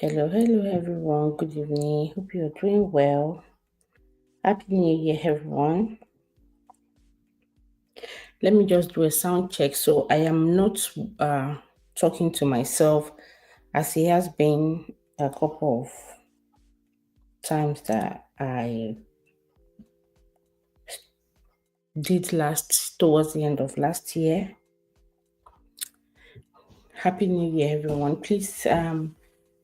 Hello, everyone. Good evening. Hope you're doing well. Happy New Year, everyone. Let me just do a sound check. So I am not talking to myself, as it has been a couple of times that I did last towards the end of last year. Happy New Year, everyone. Please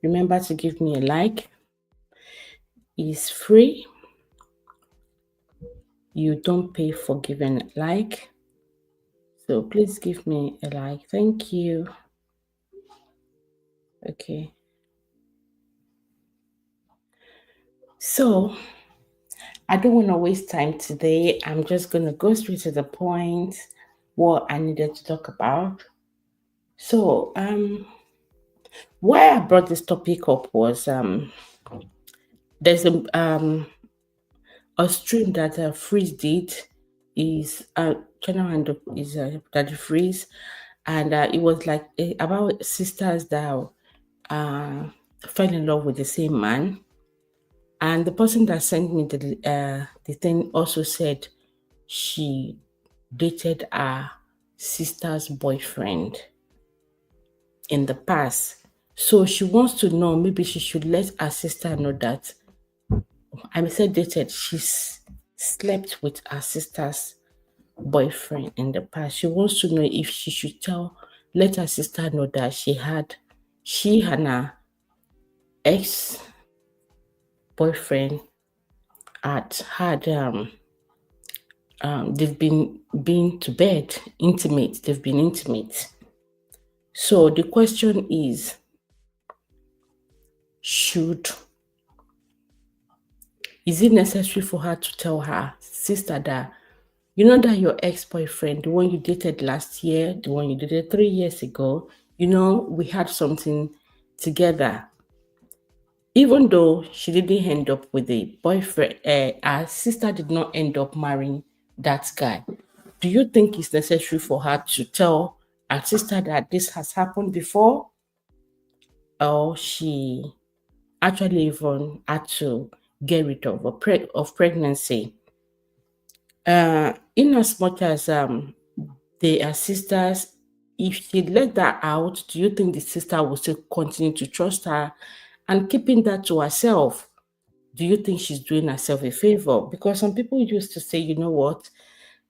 remember to give me a like. It's free. You don't pay for giving a like. So please give me a like. Thank you. Okay. So I don't want to waste time today. I'm just going to go straight to the point, what I needed to talk about. So, why I brought this topic up was there's a stream that Freeze did is channel and is that Freeze, and it was like about sisters that uh, fell in love with the same man, and the person that sent me the thing also said she dated her sister's boyfriend in the past. So she wants to know, maybe she should let her sister know that I said dated, she's slept with her sister's boyfriend in the past. She wants to know if she should let her sister know that she and her ex boyfriend had they've been to bed, intimate, they've been intimate. So the question should is it necessary for her to tell her sister that that your ex-boyfriend, the one you dated last year, the one you dated 3 years ago, we had something together. Even though she didn't end up with a boyfriend, our sister did not end up marrying that guy. Do you think it's necessary for her to tell her sister that this has happened before, or she actually even had to get rid of of pregnancy? In as much as they are sisters, if she let that out, do you think the sister will still continue to trust her? And keeping that to herself, do you think she's doing herself a favor? Because some people used to say, you know what,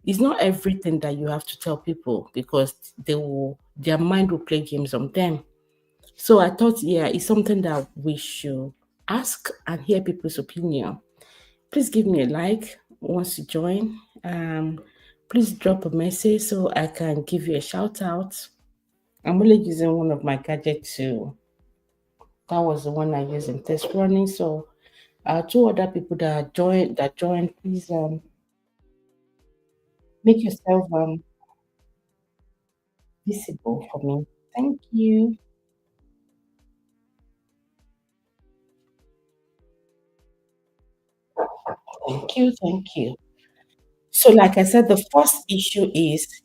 it's not everything that you have to tell people because their mind will play games on them. So I thought, yeah, it's something that we should ask and hear people's opinion. Please give me a like once you join. Please drop a message so I can give you a shout out. I'm only using one of my gadgets to that was the one I used in test running. So two other people that joined, please make yourself visible for me. Thank you. Thank you. So like I said, the first issue is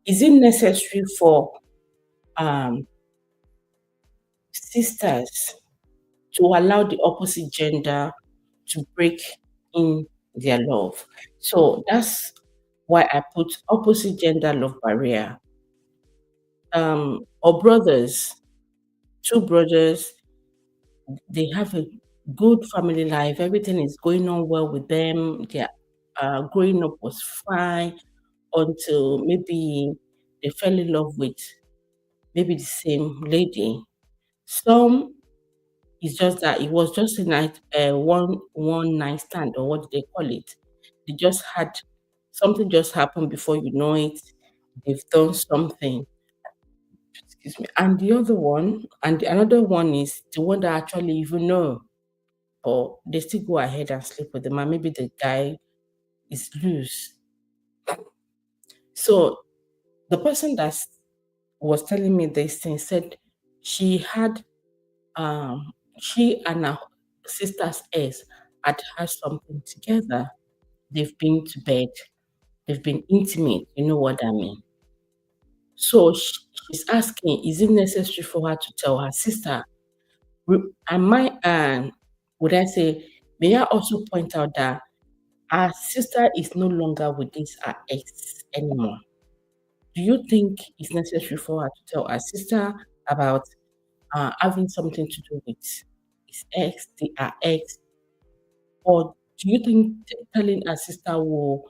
it necessary for um sisters to allow the opposite gender to break in their love. So that's why I put opposite gender love barrier. Or brothers, two brothers, they have a good family life. Everything is going on well with them. Their growing up was fine until maybe they fell in love with maybe the same lady. Some it's just that it was just a night, one night stand, or what do they call it? They just had something just happened before you know it. They've done something. Excuse me. And the other one, and the another one is the one that actually even know, or they still go ahead and sleep with the man. Maybe the guy is loose. So the person that was telling me this thing said she had she and her sister's ex had something together. They've been to bed. They've been intimate. You know what I mean? So she's asking, is it necessary for her to tell her sister? Am I would I say, may I also point out that our sister is no longer with this our ex anymore. Do you think it's necessary for her to tell her sister about having something to do with his ex, her ex, or do you think telling her sister will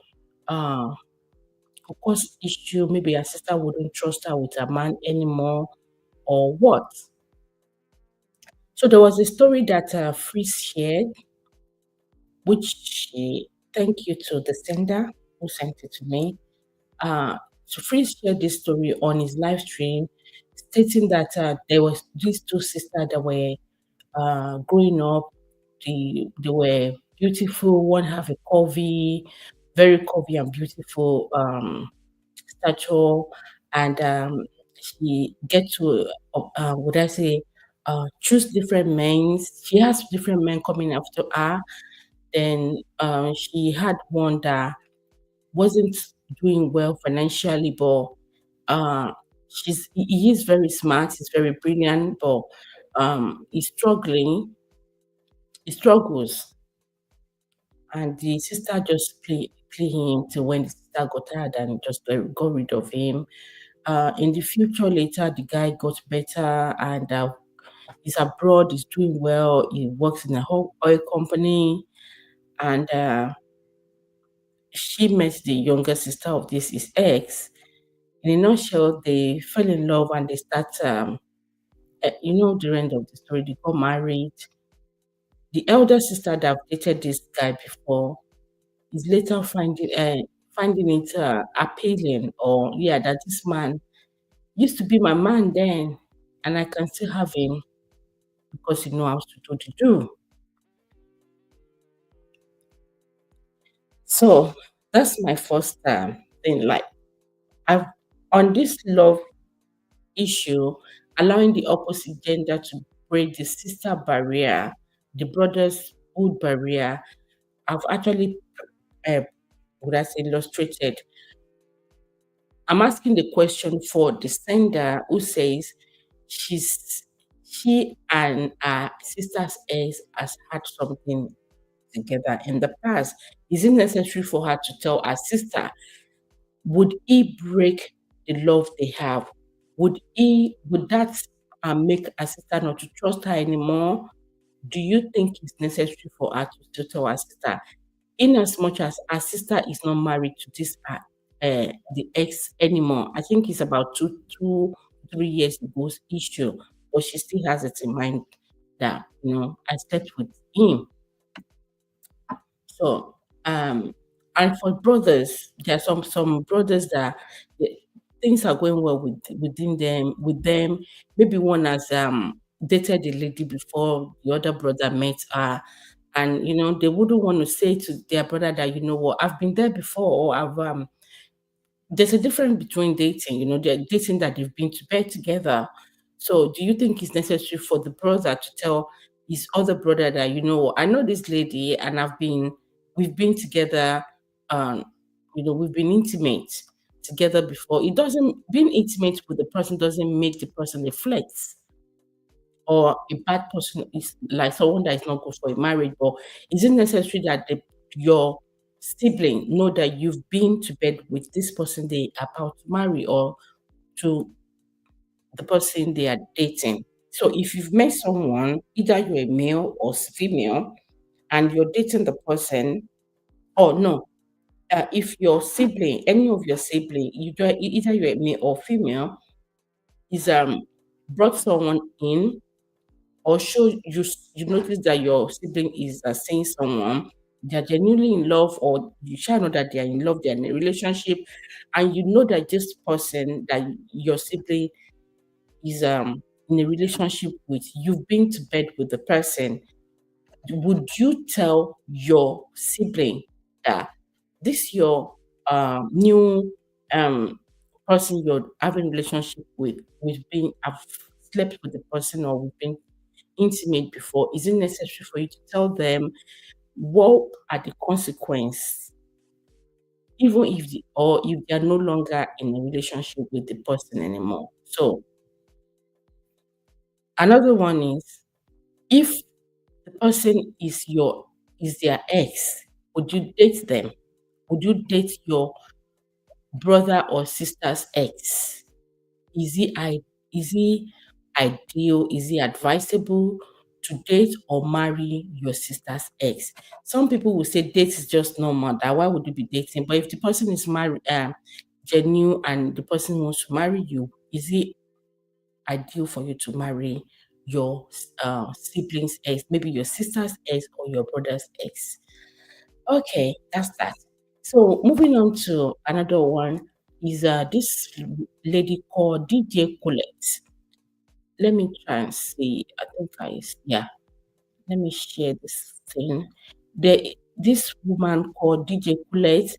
uh, cause issue? Maybe her sister wouldn't trust her with a man anymore, or what? So there was a story that Freeze shared, which she thank you to the sender who sent it to me. So Freeze shared this story on his live stream, stating that there was these two sisters that were growing up. They were beautiful. One have a very curvy and beautiful stature, and she get to would I say choose different men. She has different men coming after her. Then she had one that wasn't doing well financially, but uh, he is very smart. He's very brilliant, but he's struggling. He struggles, and the sister just play him till when the sister got tired and just got rid of him. In the future, later the guy got better and he's abroad. He's doing well. He works in a whole oil company, and she met the younger sister of this his ex. In a nutshell, they fell in love and they start. You know, the end of the story, they got married. The elder sister that dated this guy before is later finding it appealing, or yeah, that this man used to be my man then, and I can still have him because he knows how to do the do. So that's my first thing. Like I've on this love issue, allowing the opposite gender to break the sister barrier, the brotherhood barrier. I've actually, uh, would I say, illustrated. I'm asking the question for the sender who says she's she and her sister's ex has had something together in the past. Is it necessary for her to tell her sister? Would he break the love they have? Would that make her sister not to trust her anymore? Do you think it's necessary for her to tell her sister? In as much as her sister is not married to this the ex anymore. I think it's about 3 years ago's issue, but she still has it in mind that I slept with him. So and for brothers, there are some brothers that the, things are going well with them. Maybe one has dated a lady before the other brother met her, and they wouldn't want to say to their brother that what, I've been there before, or I've there's a difference between dating. They're dating that they've been to bed together. So do you think it's necessary for the brother to tell his other brother that I know this lady and we've been together, um we've been intimate together before. It doesn't Being intimate with the person doesn't make the person a flex or a bad person, is like someone that is not good for a marriage. But is it necessary that your sibling know that you've been to bed with this person they are about to marry, or to the person they are dating? So if you've met someone, either you're a male or female, and you're dating the person, or no, if your sibling, any of your sibling, either you're a male or female, is brought someone in, or show you notice that your sibling is seeing someone, they're genuinely in love, or you shall know that they're in love, they're in a relationship, and you know that this person that your sibling is in a relationship with, you've been to bed with the person, would you tell your sibling that this your new um person you're having relationship with, we've been I've slept with the person, or we've been intimate before? Is it necessary for you to tell them what are the consequences, even if they are no longer in a relationship with the person anymore? So another one is, If the person is their ex, would you date them? Would you date your brother or sister's ex? Is it is it ideal? Is it advisable to date or marry your sister's ex? Some people will say date is just normal. That why would you be dating? But if the person is married, genuine, and the person wants to marry you, is it ideal for you to marry your sibling's ex, maybe your sister's ex or your brother's ex? Okay, that's that. So moving on to another one is this lady called DJ Colette. Let me try and see. I think yeah. Let me share this thing. This woman called DJ Colette.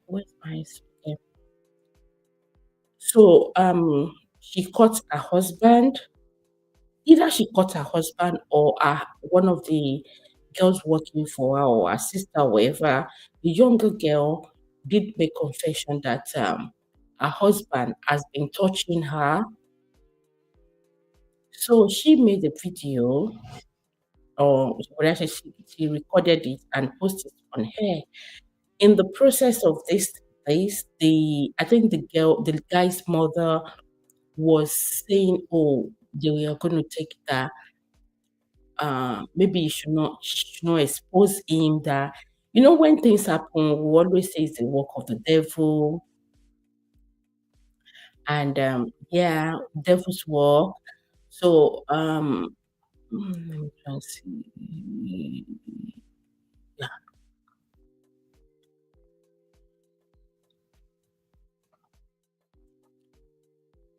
Where's my okay. So she caught her husband. Either she caught her husband or one of the girls working for her or her sister, or whatever. The younger girl did make confession that her husband has been touching her. So she made a video, or whether she recorded it and posted it on her. In the process of this, the I think the guy's mother was saying, "Oh, they were going to take that. Maybe you should not expose him. That when things happen, we always say it's the work of the devil, and yeah, devil's work." So let me try and see. Yeah.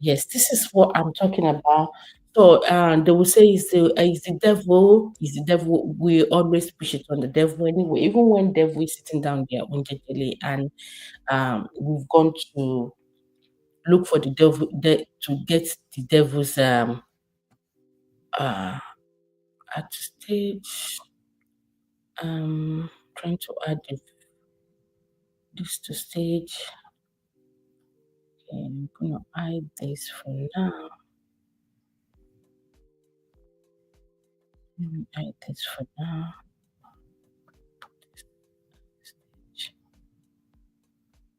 Yes, this is what I'm talking about. So they will say it's the devil, it's the devil. We always push it on the devil anyway, even when devil is sitting down there on the and we've gone to look for the devil to get the devil's uh at stage trying to add this to stage. Okay, I'm gonna hide this for now. Let me hide this for now. Stage.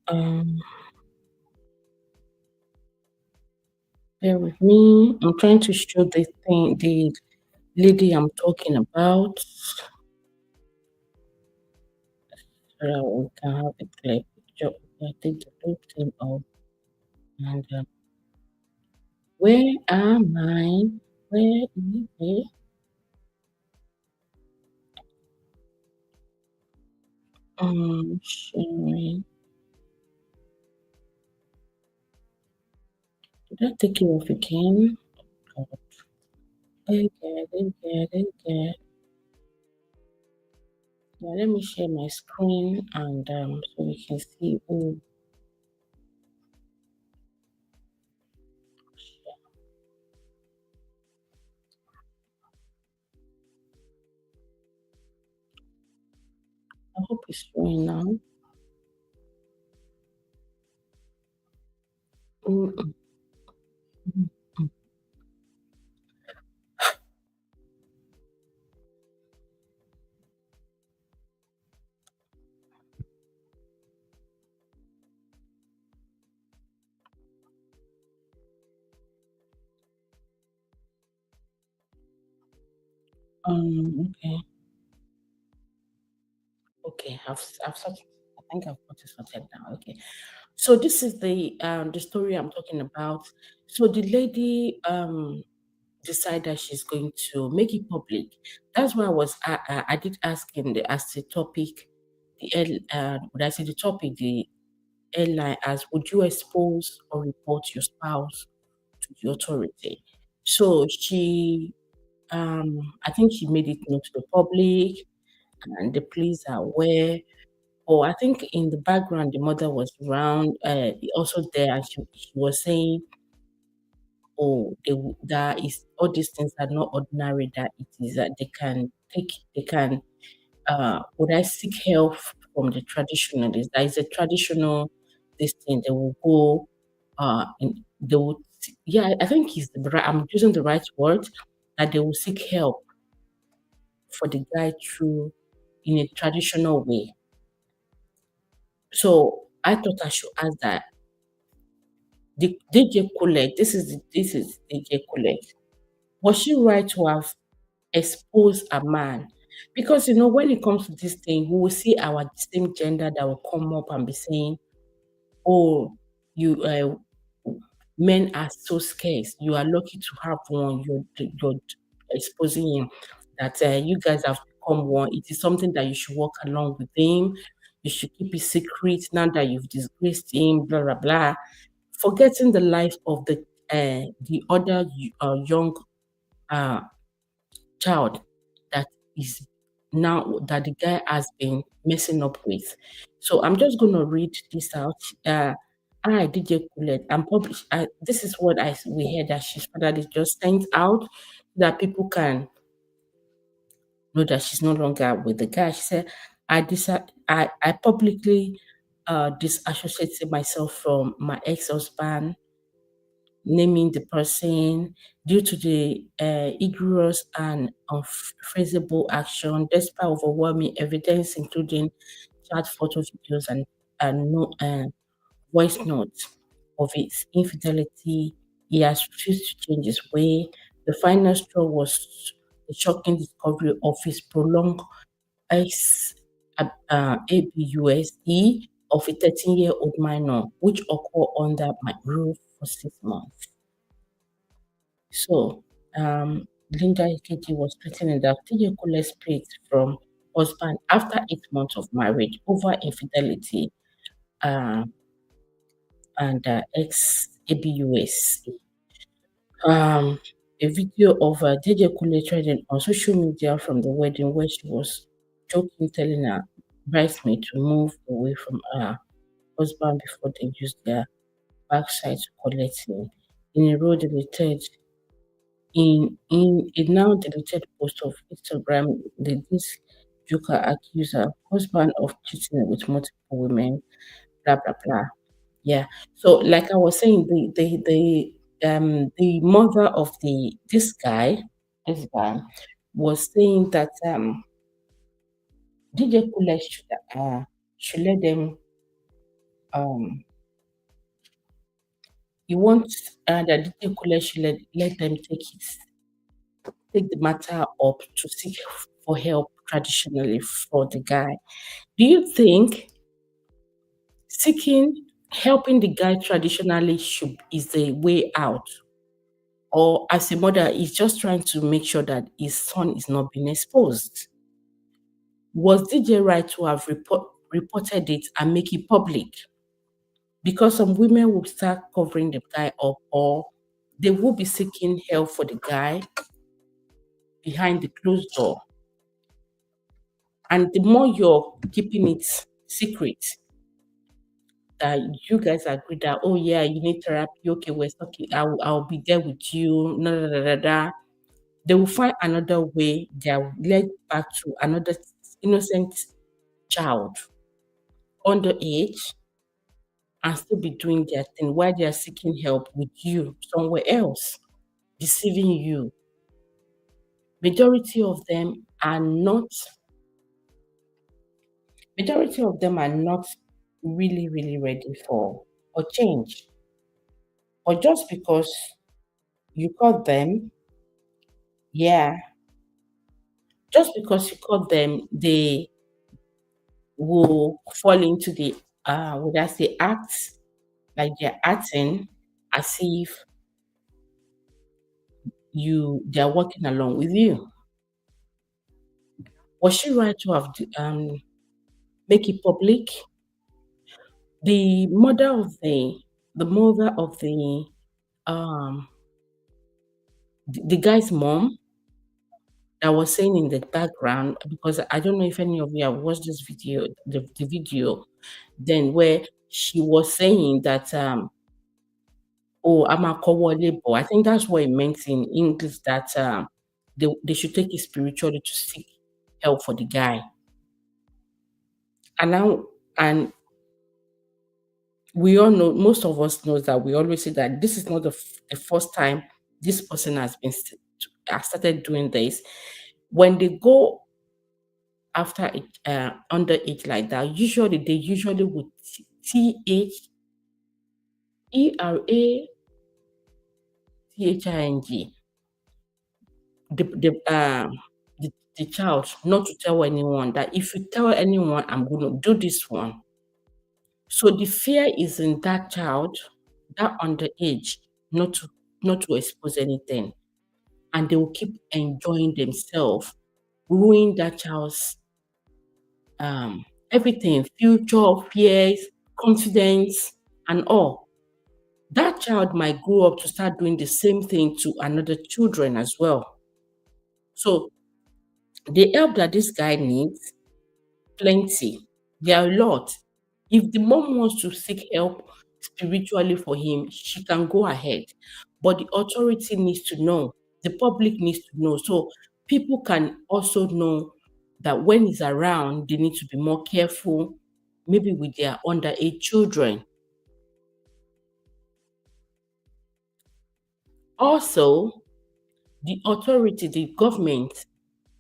Um, bear with me. I'm trying to show the lady I'm talking about, so that we can have a clear picture. I take the whole thing off. And where am I? Where is it? Sharing. Did I take it off again? God. Again. Yeah, let me share my screen and so we can see. Oh, I hope it's showing now. Mm, mm, mm, mm. Okay, okay. I've sorted. I think I've got it sorted now. Okay. So this is the story I'm talking about. So the lady decide that she's going to make it public. That's why I did ask in the as the topic, would I say the topic, the airline as would you expose or report your spouse to the authority? So I think she made it known to the public and the police are aware. Or I think in the background the mother was around, also there, and she was saying, oh, that is all these things are not ordinary. That it is that they can would I seek help from the traditionalists. That is a traditional this thing. They will go they would, yeah, I think I'm using the right word. that they will seek help for the guy through in a traditional way. So I thought I should ask that the DJ Colette, this is DJ Colette. Was she right to have exposed a man? Because when it comes to this thing, we will see our same gender that will come up and be saying, "Oh, you men are so scarce. You are lucky to have one. You're exposing him. That you guys have become one. It is something that you should work along with him. You should keep it secret now that you've disgraced him. Blah blah blah." Forgetting the life of the other young uh, child that is now that the guy has been messing up with. So I'm just going to read this out. I, DJ Kulet, and publish. This is what we heard that she's father is just sent out that people can know that she's no longer with the guy. She said, I publicly disassociated myself from my ex-husband, naming the person due to the egregious and untraceable action, despite overwhelming evidence, including chat photo videos and no, voice notes of its infidelity. He has refused to change his way. The final straw was the shocking discovery of his prolonged ex abuse of a 13-year-old minor, which occurred under my roof for 6 months. So, Linda Ikeji was threatening that TJ Kule split from husband after 8 months of marriage over infidelity uh, and ex-abuse. Um, a video of DJ Kule trending on social media from the wedding where she was joking, telling her bridesmaid to move away from her husband before they use their backside to collect him. In a row deleted in a now deleted post of Instagram, this Joker accused her husband of cheating with multiple women, blah blah blah. Yeah. So like I was saying, the mother of this guy was saying that DJ Kule should let them um he wants that DJ Kule should let them take the matter up to seek for help traditionally for the guy. Do you think seeking helping the guy traditionally should is the way out? Or as a mother, is just trying to make sure that his son is not being exposed? Was DJ right to have reported it and make it public? Because some women will start covering the guy up, or they will be seeking help for the guy behind the closed door. And the more you're keeping it secret, that you guys agree that, oh yeah, you need therapy, okay, we're talking, I'll be there with you, no, no, no, no, no. They will find another way, they are led back to another innocent child underage and still be doing their thing while they are seeking help with you somewhere else, deceiving you. Majority of them are not majority of them are not really, really ready for change. Or just because you caught them, yeah, just because you caught them, they will fall into the would I say acts like they're acting as if they're working along with you. Was she right to have make it public? The mother of um the guy's mom that was saying in the background, because I don't know if any of you have watched this video, the video then where she was saying that oh, I'm a labor. I think that's what it meant in English, that they should take it spiritually to seek help for the guy. And now and we all know, most of us knows that we always say that this is not the first time this person has been started doing this, when they go after it, underage like that, usually they usually would THERATHING, the the um the child not to tell anyone, that if you tell anyone, I'm going to do this one. So the fear is in that child, that underage, not to expose anything, and they will keep enjoying themselves, ruin that child's everything, future, fears, confidence, and all. That child might grow up to start doing the same thing to another children as well. So the help that this guy needs, plenty. There are a lot. If the mom wants to seek help spiritually for him, she can go ahead. But the authority needs to know, the public needs to know. So people can also know that when he's around, they need to be more careful, maybe with their underage children. Also, the authority, the government,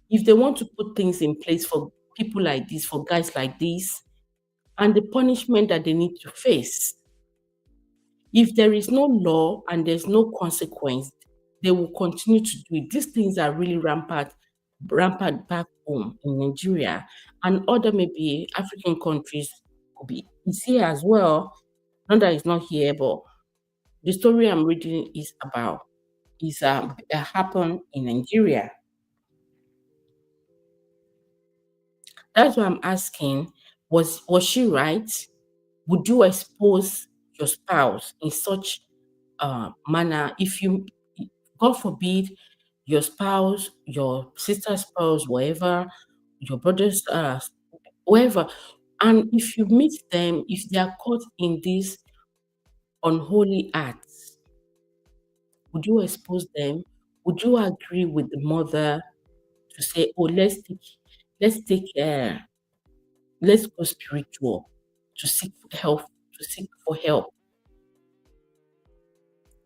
if they want to put things in place for people like this, for guys like this, and the punishment that they need to face, if there is no law and there's no consequence, they will continue to do it. These things are really rampant back home in Nigeria, and other maybe African countries could be. It's here as well. Not that it's not here, but the story I'm reading is about is happened in Nigeria. That's why I'm asking: was she right? Would you expose your spouse in such manner if you, God forbid, your spouse, your sister's spouse, whatever, your brother's, whoever, and if you meet them, if they are caught in these unholy acts, would you expose them? Would you agree with the mother to say, "Oh, let's take, let's go spiritual to seek help, to seek for help"?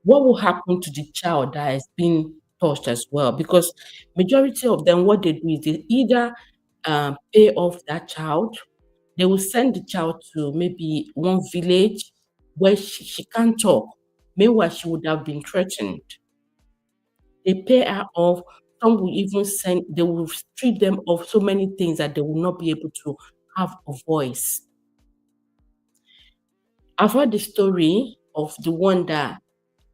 What will happen to the child that has been touched as well? Because majority of them, what they do is they either pay off that child, they will send the child to maybe one village where she can't talk. Meanwhile, she would have been threatened. They pay her off. Some will even send, they will strip them of so many things that they will not be able to have a voice. I've heard the story of the one that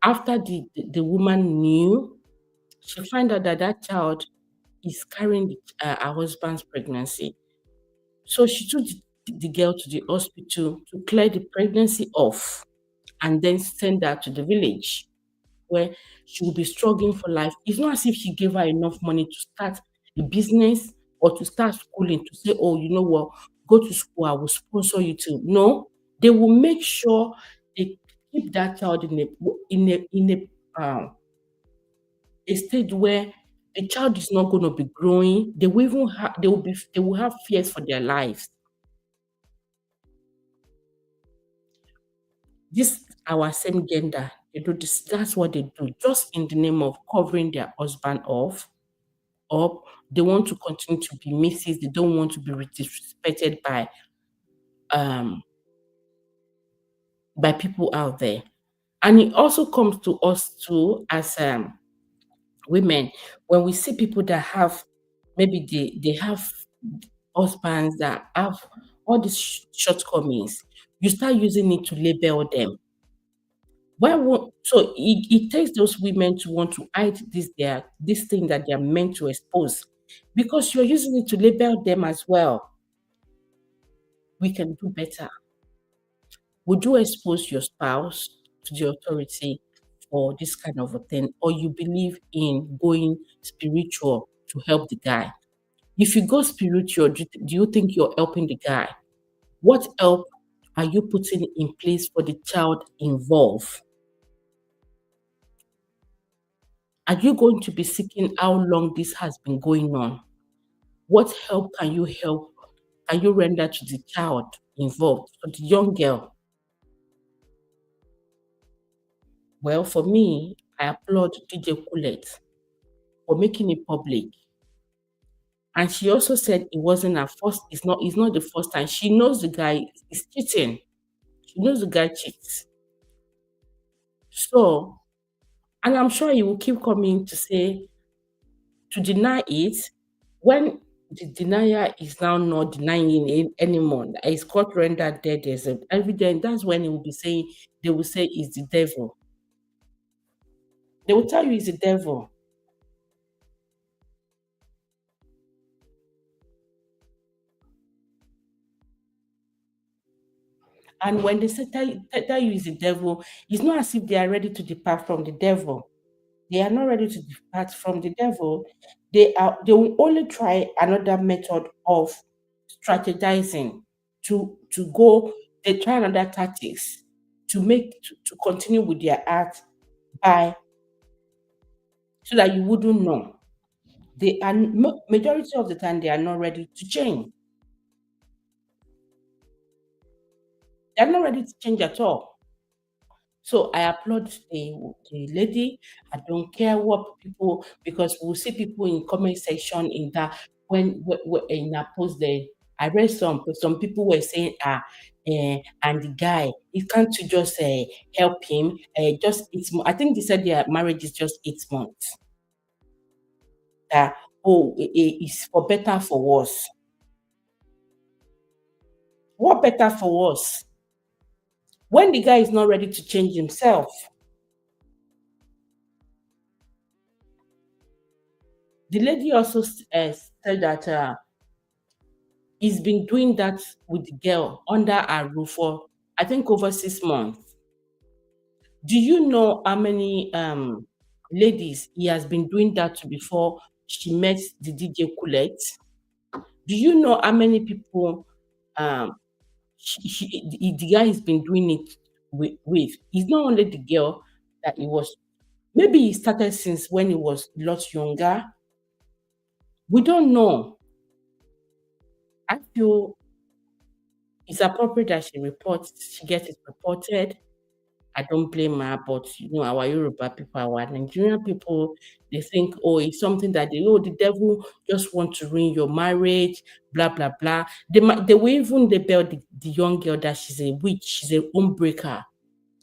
after the woman knew, she find out that that child is carrying her husband's pregnancy. So she took the girl to the hospital to clear the pregnancy off and then send her to the village where she will be struggling for life. It's not as if she gave her enough money to start a business or to start schooling to say, oh, you know what, go to school, I will sponsor you to. No, they will make sure they keep that child in a stage where the child is not going to be growing. They will even have they will have fears for their lives. This our same gender, they do this. That's what they do, just in the name of covering their husband off, or they want to continue to be misses. They don't want to be disrespected um by people out there. And it also comes to us too as women, when we see people that have, maybe they have husbands that have all these shortcomings, you start using it to label them. So it takes those women to want to hide this thing that they are meant to expose, because you're using it to label them as well. We can do better. Would you expose your spouse to the authority for this kind of a thing, or you believe in going spiritual to help the guy? If you go spiritual, do you think you're helping the guy? What help are you putting in place for the child involved? Are you going to be seeking how long this has been going on? What help can you render to the child involved, to the young girl? Well, for me, I applaud DJ Kulet for making it public. And she also said it wasn't her first, it's not the first time. She knows the guy is cheating. She knows the guy cheats. So, and I'm sure he will keep coming to say, to deny it, when the denier is now not denying it anymore. His court rendered dead, there's evidence. That's when he will be saying, they will say it's the devil. They will tell you it's the devil. And when they say tell you it's the devil, it's not as if they are ready to depart from the devil. They are not ready to depart from the devil. They will only try another method of strategizing to go. They try another tactics to continue with their art by so that you wouldn't know. They are majority of the time they are not ready to change. They are not ready to change at all. So I applaud the lady. I don't care what people, because we'll see people in comment section in that when in that post there. I read some people were saying and the guy, he can't you just help him just I think they said their marriage is just 8 months. That oh it's for better for worse. What better for worse? When the guy is not ready to change himself, the lady also said that he's been doing that with the girl under her roof for I think over 6 months. Do you know how many ladies he has been doing that to before she met the DJ Colette? Do you know how many people um the guy has been doing it with? It's not only the girl that he was. Maybe he started since when he was a lot younger. We don't know. I feel it's appropriate that she gets it reported. I don't blame her, but our Yoruba people, our Nigerian people, they think, oh, it's something that the devil just want to ruin your marriage, blah blah blah. They will even label the young girl that she's a witch, she's a homebreaker.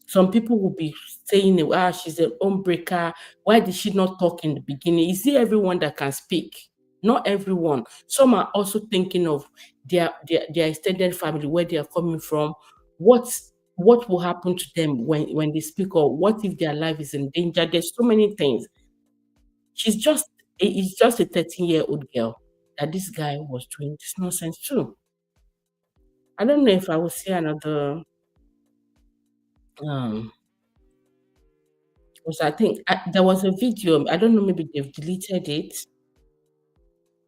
Some people will be saying, ah, she's a homebreaker. Why did she not talk in the beginning? Is it everyone that can speak? Not everyone. Some are also thinking of their extended family, where they are coming from. What what will happen to them when they speak, or what if their life is in danger? There's so many things. She's just it's just a 13-year-old girl that this guy was doing this nonsense too. I don't know if I will see another um because I think there was a video, I don't know, maybe they've deleted it,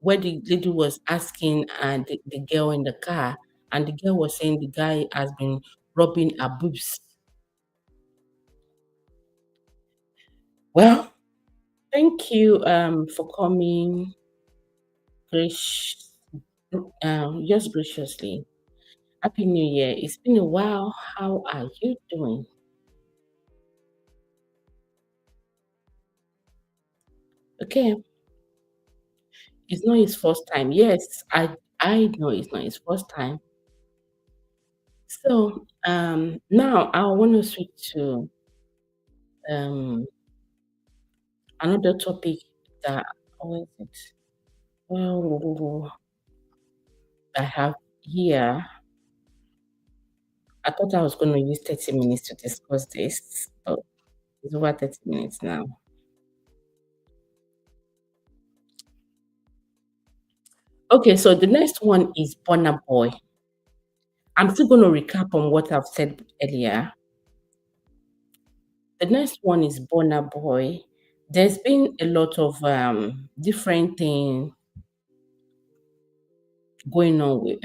where the lady was asking the girl in the car, and the girl was saying the guy has been rubbing her boobs. Well, thank you for coming, grace, just graciously. Happy New Year. It's been a while. How are you doing? Okay, it's not his first time. Yes, I know it's not his first time. So now I want to switch to um another topic that what is it? Well, I have here. I thought I was going to use 30 minutes to discuss this, but it's over 30 minutes now. Okay, so the next one is Burna Boy. I'm still going to recap on what I've said earlier. The next one is Burna Boy. There's been a lot of different things going on with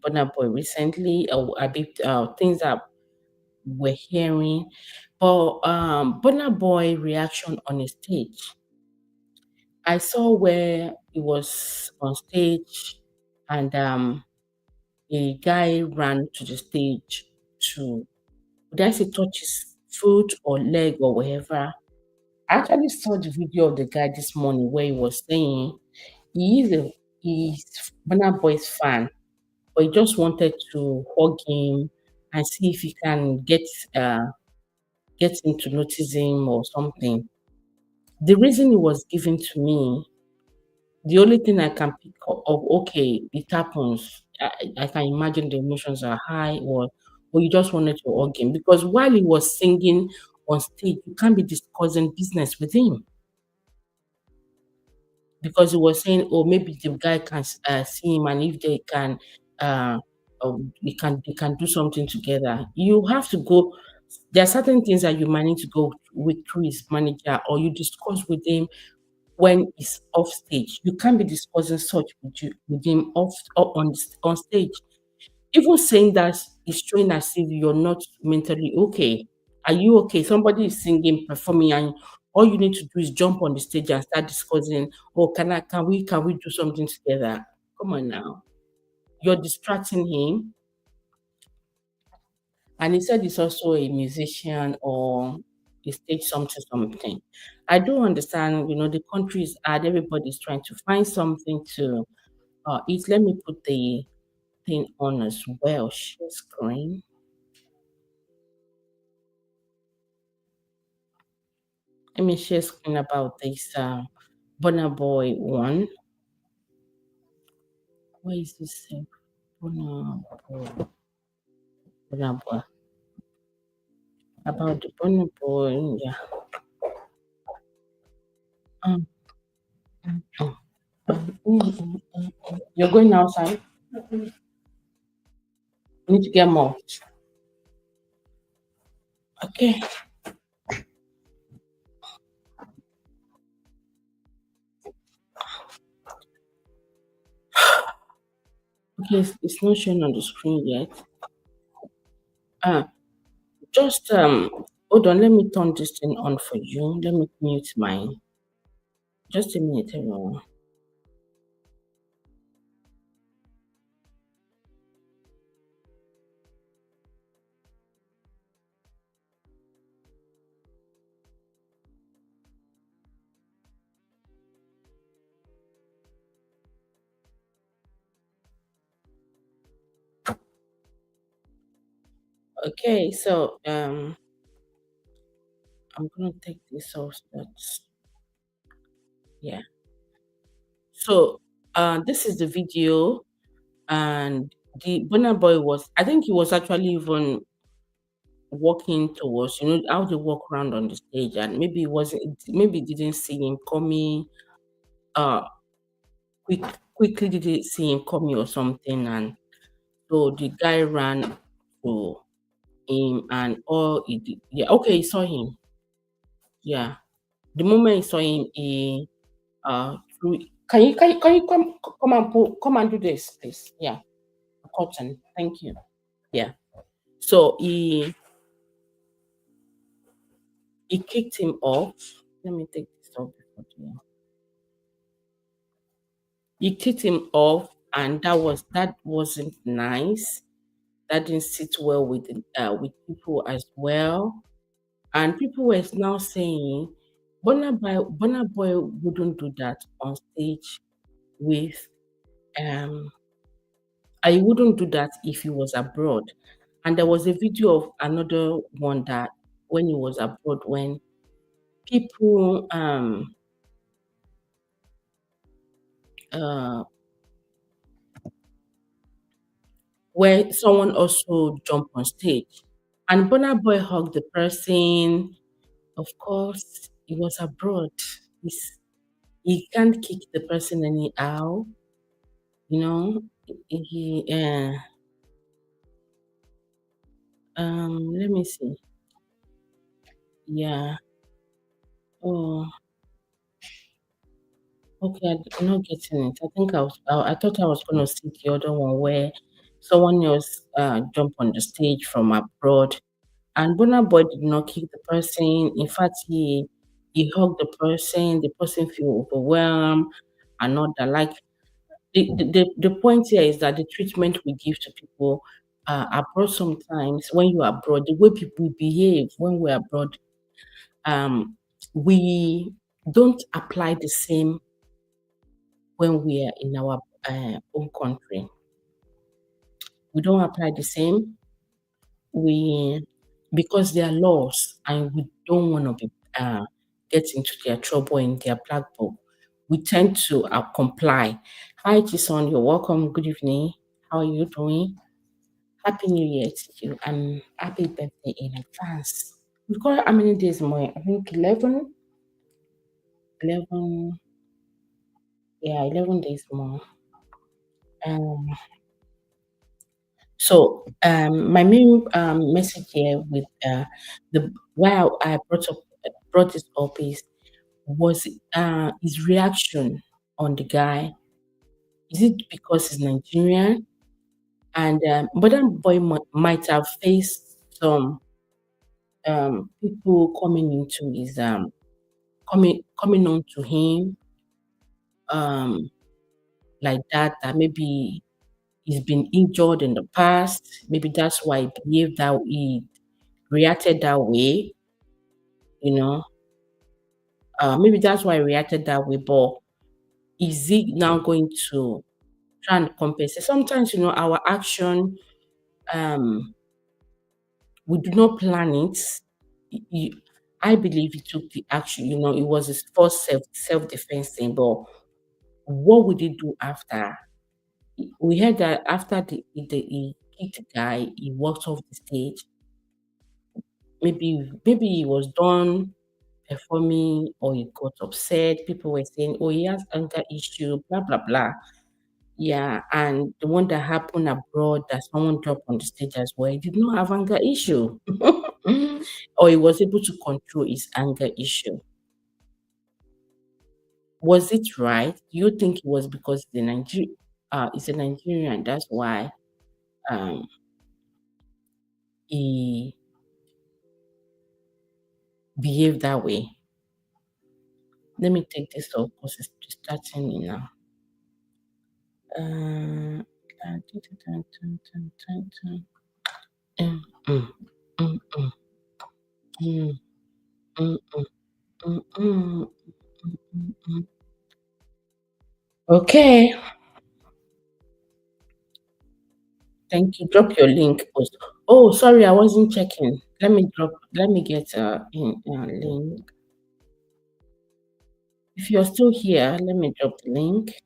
Burna Boy recently, or a bit things that we're hearing. But Burna Boy reaction on a stage. I saw where he was on stage, and a guy ran to the stage to, would I say, touch his foot or leg or whatever. I actually saw the video of the guy this morning where he was saying he's Burna Boy's fan, but he just wanted to hug him and see if he can uh get him to notice him or something. The reason it was given to me, the only thing I can pick of, okay, it happens. I can imagine the emotions are high, or you just wanted to hug him because while he was singing on stage, you can't be discussing business with him because he was saying, oh, maybe the guy can see him, and if they can, uh, they can do something together. You have to go. There are certain things that you might need to go with through his manager, or you discuss with him when he's off stage. You can't be discussing such with him on stage. Even saying that is showing as if you're not mentally okay. Are you okay? Somebody is singing, performing, and all you need to do is jump on the stage and start discussing. Oh, can we do something together? Come on now, you're distracting him. And he said he's also a musician or a stage something something. I do understand, the country is hard. Everybody's trying to find something to eat. Let me put the thing on as well. Share screen. Let me share screen about this Burna Boy one. Where is this? Burna Boy. Burna Boy. About the Burna Boy. Yeah. Um, um, You're going outside. You need to get more. Okay. Okay. It's not showing on the screen yet. Uh, just hold on. Let me turn this thing on for you. Let me mute mine. Just a minute, everyone. Okay. So I'm gonna take this off. That's yeah. So this is the video, and the Burna Boy was. I think he was actually even walking towards. How they walk around on the stage, and maybe it wasn't. Maybe he didn't see him coming. Uh, quick, quickly didn't see him coming or something, and so the guy ran to him, and all he did. Yeah. Okay, he saw him. Yeah. The moment he saw him, he threw. Can you come and do this, please? Yeah. Cotton. Thank you. Yeah. So he kicked him off. Let me take this off before the He kicked him off, and that wasn't nice. That didn't sit well with people as well. And people were now saying Burna Boy wouldn't do that on stage with I wouldn't do that if he was abroad. And there was a video of another one that when he was abroad, when people uh where someone also jumped on stage and Burna Boy hugged the person. Of course, he was abroad. He can't kick the person anyhow, you know. Let me see. Yeah. Oh, okay. I'm not getting it. I thought I was gonna see the other one where someone else jumped on the stage from abroad. And Burna Boy did not kick the person. In fact, he hugged the person. The person feel overwhelmed and not that. Like the point here is that the treatment we give to people abroad sometimes when you're abroad, the way people behave when we're abroad, um, we don't apply the same when we are in our own country. We don't apply the same. We because there are laws and we don't want to be get into their trouble in their black book. We tend to comply. Hi, Jason. You're welcome. Good evening. How are you doing? Happy New Year to you and happy birthday in advance. We've got how many days more? I think 11, 11, yeah, 11 days more. Um, my main message here with the why I brought this up was his reaction on the guy. Is it because he's Nigerian? And Modern Boy might have faced some people coming into his coming on to him um like that, that maybe he's been injured in the past. Maybe that's why he behaved that he reacted that way, you know. Maybe that's why he reacted that way. But is he now going to try and compensate? Sometimes, our action, um, we do not plan it. I believe he took the action. It was his first self defense thing. But what would he do after? We heard that after he kicked the guy, he walked off the stage. Maybe he was done performing or he got upset. People were saying, "Oh, he has anger issue," blah blah blah. Yeah, and the one that happened abroad that someone dropped on the stage as well, he did not have anger issue, or he was able to control his anger issue. Was it right? Do you think it was because he's a Nigerian, that's why um he behaved that way? Let me take this off because it's starting me now. Uh, mm, mm, mm, mm, mm, mm, mm, mm, mm, mm. Okay, thank you. Drop your link. Oh, sorry, I wasn't checking. Let me get in link. If you're still here, let me drop the link.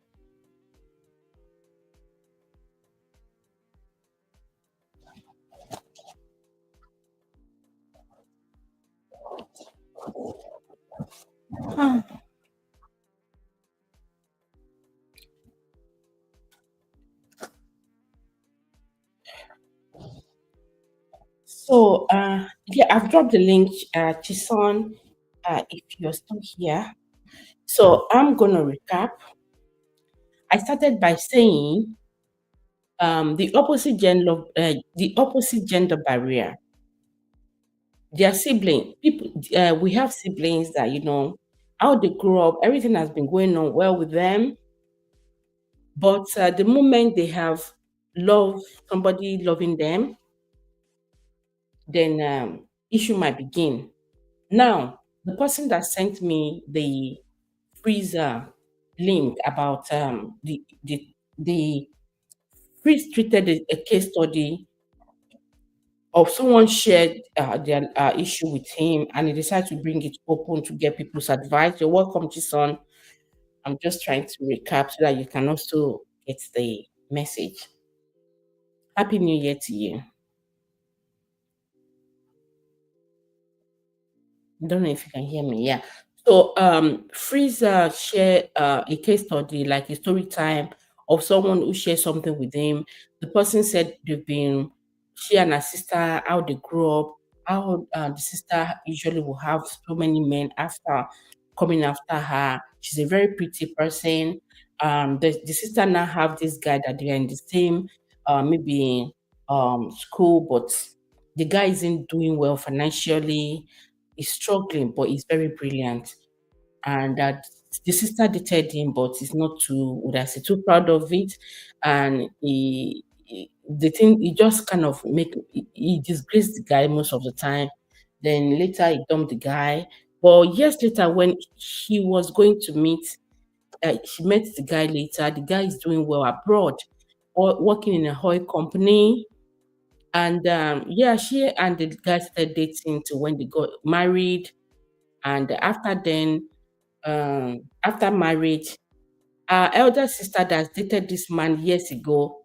Ah, yeah, I've dropped the link, Chison, if you're still here. So I'm gonna recap. I started by saying the opposite gender barrier. Their sibling people. We have siblings that how they grow up. Everything has been going on well with them, but the moment they have love somebody loving them, then issue might begin. Now, the person that sent me the freezer link about the freeze treated a case study of someone shared their issue with him and he decided to bring it open to get people's advice. You're welcome, Jason. I'm just trying to recap so that you can also get the message. Happy New Year to you. I don't know if you can hear me. Yeah. So Freezer share a case study, like a story time of someone who shared something with him. The person said she and her sister, how they grew up, how the sister usually will have so many men after coming after her. She's a very pretty person. The sister now have this guy that they are in the same maybe school, but the guy isn't doing well financially. He's struggling, but he's very brilliant. And that the sister dated him, but he's not too, would I say, too proud of it. And the thing, he just kind of he disgraced the guy most of the time. Then later he dumped the guy. But years later, when she was going to meet, she met the guy later. The guy is doing well abroad, or working in a oil company. And yeah, she and the guy started dating to when they got married. And after then, after marriage, our elder sister that dated this man years ago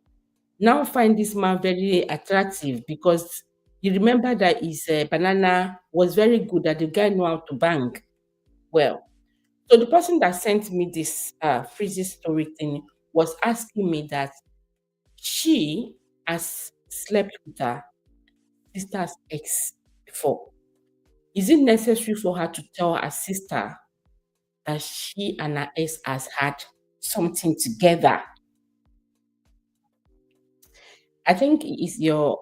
now find this man very attractive because you remember that his banana was very good, that the guy knew how to bank well. So the person that sent me this freezy story thing was asking me that she has slept with her sister's ex before. Is it necessary for her to tell her sister that she and her ex has had something together? I think it's your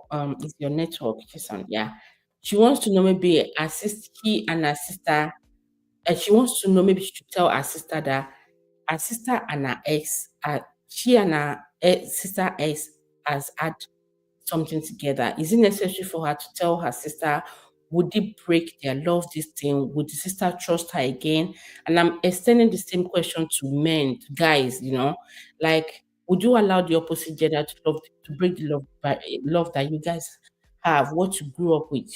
network, Jason. Yeah. She wants to know maybe he and her sister, and she wants to know maybe she should tell her sister that her sister and her ex, she and her sister ex has had something together. Is it necessary for her to tell her sister? Would it break their love, this thing? Would the sister trust her again? And I'm extending the same question to men, to guys, like, would you allow the opposite gender to break the love that you guys have, what you grew up with?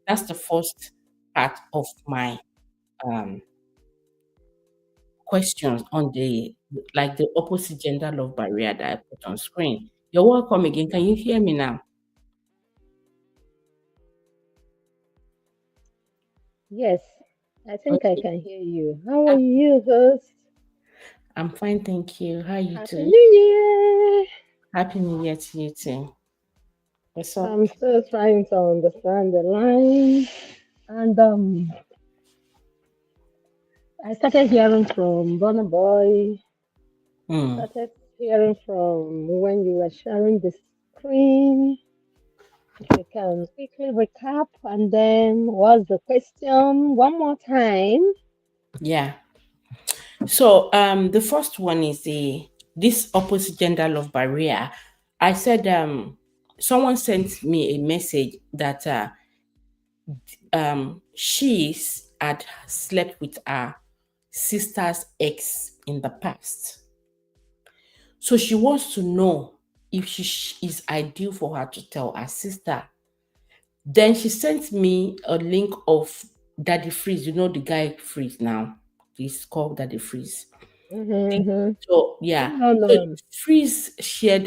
That's the first part of my um questions on the opposite gender love barrier that I put on screen. You're welcome again. Can you hear me now? Yes, I think I Okay. can hear you. How are you, host? I'm fine, thank you. How are you Happy doing? New Year! Happy New Year to you too. What's up? I'm still trying to understand the line. And I started hearing from Burna Boy, Hmm. started hearing from when you were sharing the screen. If you can quickly recap, and then what's the question one more time? Yeah. So the first one is the this opposite gender love barrier. I said someone sent me a message that she's had slept with her sister's ex in the past. So she wants to know if she is ideal for her to tell her sister. Then she sent me a link of Daddy Freeze. You know the guy Freeze now. He's called Daddy Freeze. Mm-hmm. So yeah. No, So no. Freeze shared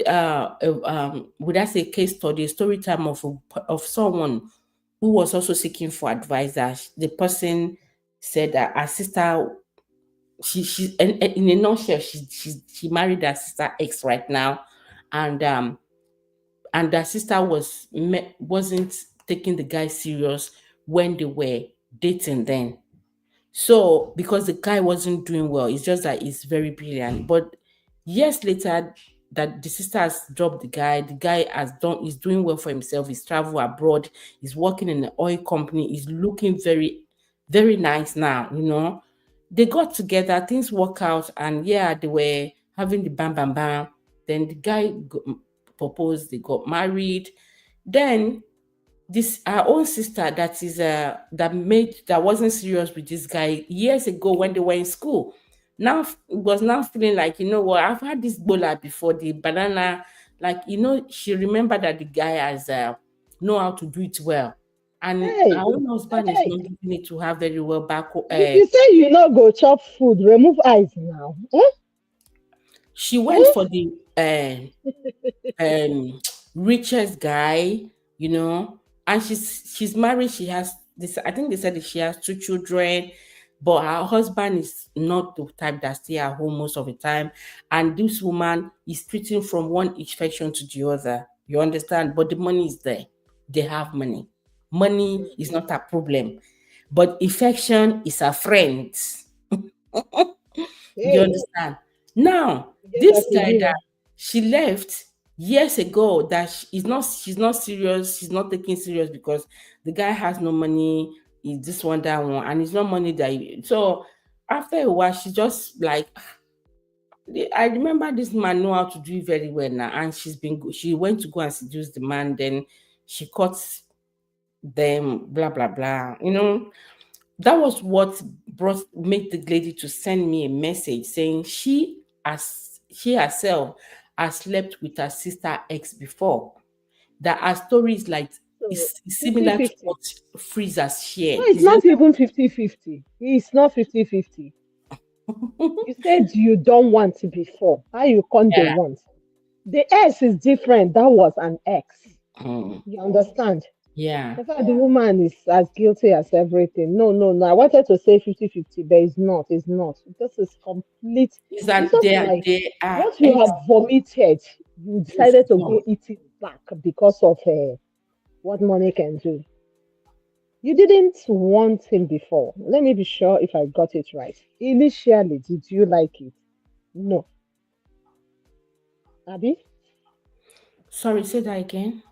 would I say case study, a story time of someone who was also seeking for advisor. The person said that her sister, she in a nutshell, she married her sister ex right now, and her sister wasn't taking the guy serious when they were dating then. So because the guy wasn't doing well, it's just that he's very brilliant. But years later, that the sister has dropped the guy has done is doing well for himself. He's traveled abroad, he's working in an oil company, he's looking very, very nice now. They got together, things work out, and yeah, they were having the bam bam bam. Then the guy proposed, they got married. Then this our own sister that wasn't serious with this guy years ago when they were in school now was now feeling like, you know what, I've had this bola before, the banana, like, she remembered that the guy has know how to do it well, and Hey, our own husband is hey. not doing it to her very well back If you say you not go chop food, remove eyes now. Eh? she went Eh? for the um richest guy, you know, and she's married. She has this. I think they said that she has two children, but her husband is not the type that stay at home most of the time. And this woman is treating from one infection to the other. You understand? But the money is there. They have money. Money is not a problem, but infection is a friend. You Hey, understand? Now, get this as a guy give that am. she left years ago, that she's not serious, she's not taking serious because the guy has no money, is this one, that one, and it's not money so after a while, she just like, I remember this man know how to do it very well now, and she went to go and seduce the man, then she caught them, blah blah blah. That was what brought made the lady to send me a message saying she herself has slept with her sister ex before. That her story is like So is similar to 50-50. what Freeze has No, shared. it's It's not just even 50-50. It's not 50-50. You said you don't want it before. How you can't the yeah. want? The X is different. That was an X. Mm, You understand? yeah. In fact, the woman is as guilty as everything. No, no, no. I wanted to say 50-50, but it's not. It's not. This is complete. Is It's that just like they are what you ex have vomited, you decided to go eat it back because of what money can do. You didn't want him before. Let me be sure if I got it right. Initially, did you like it? No. Abby? sorry, say that again.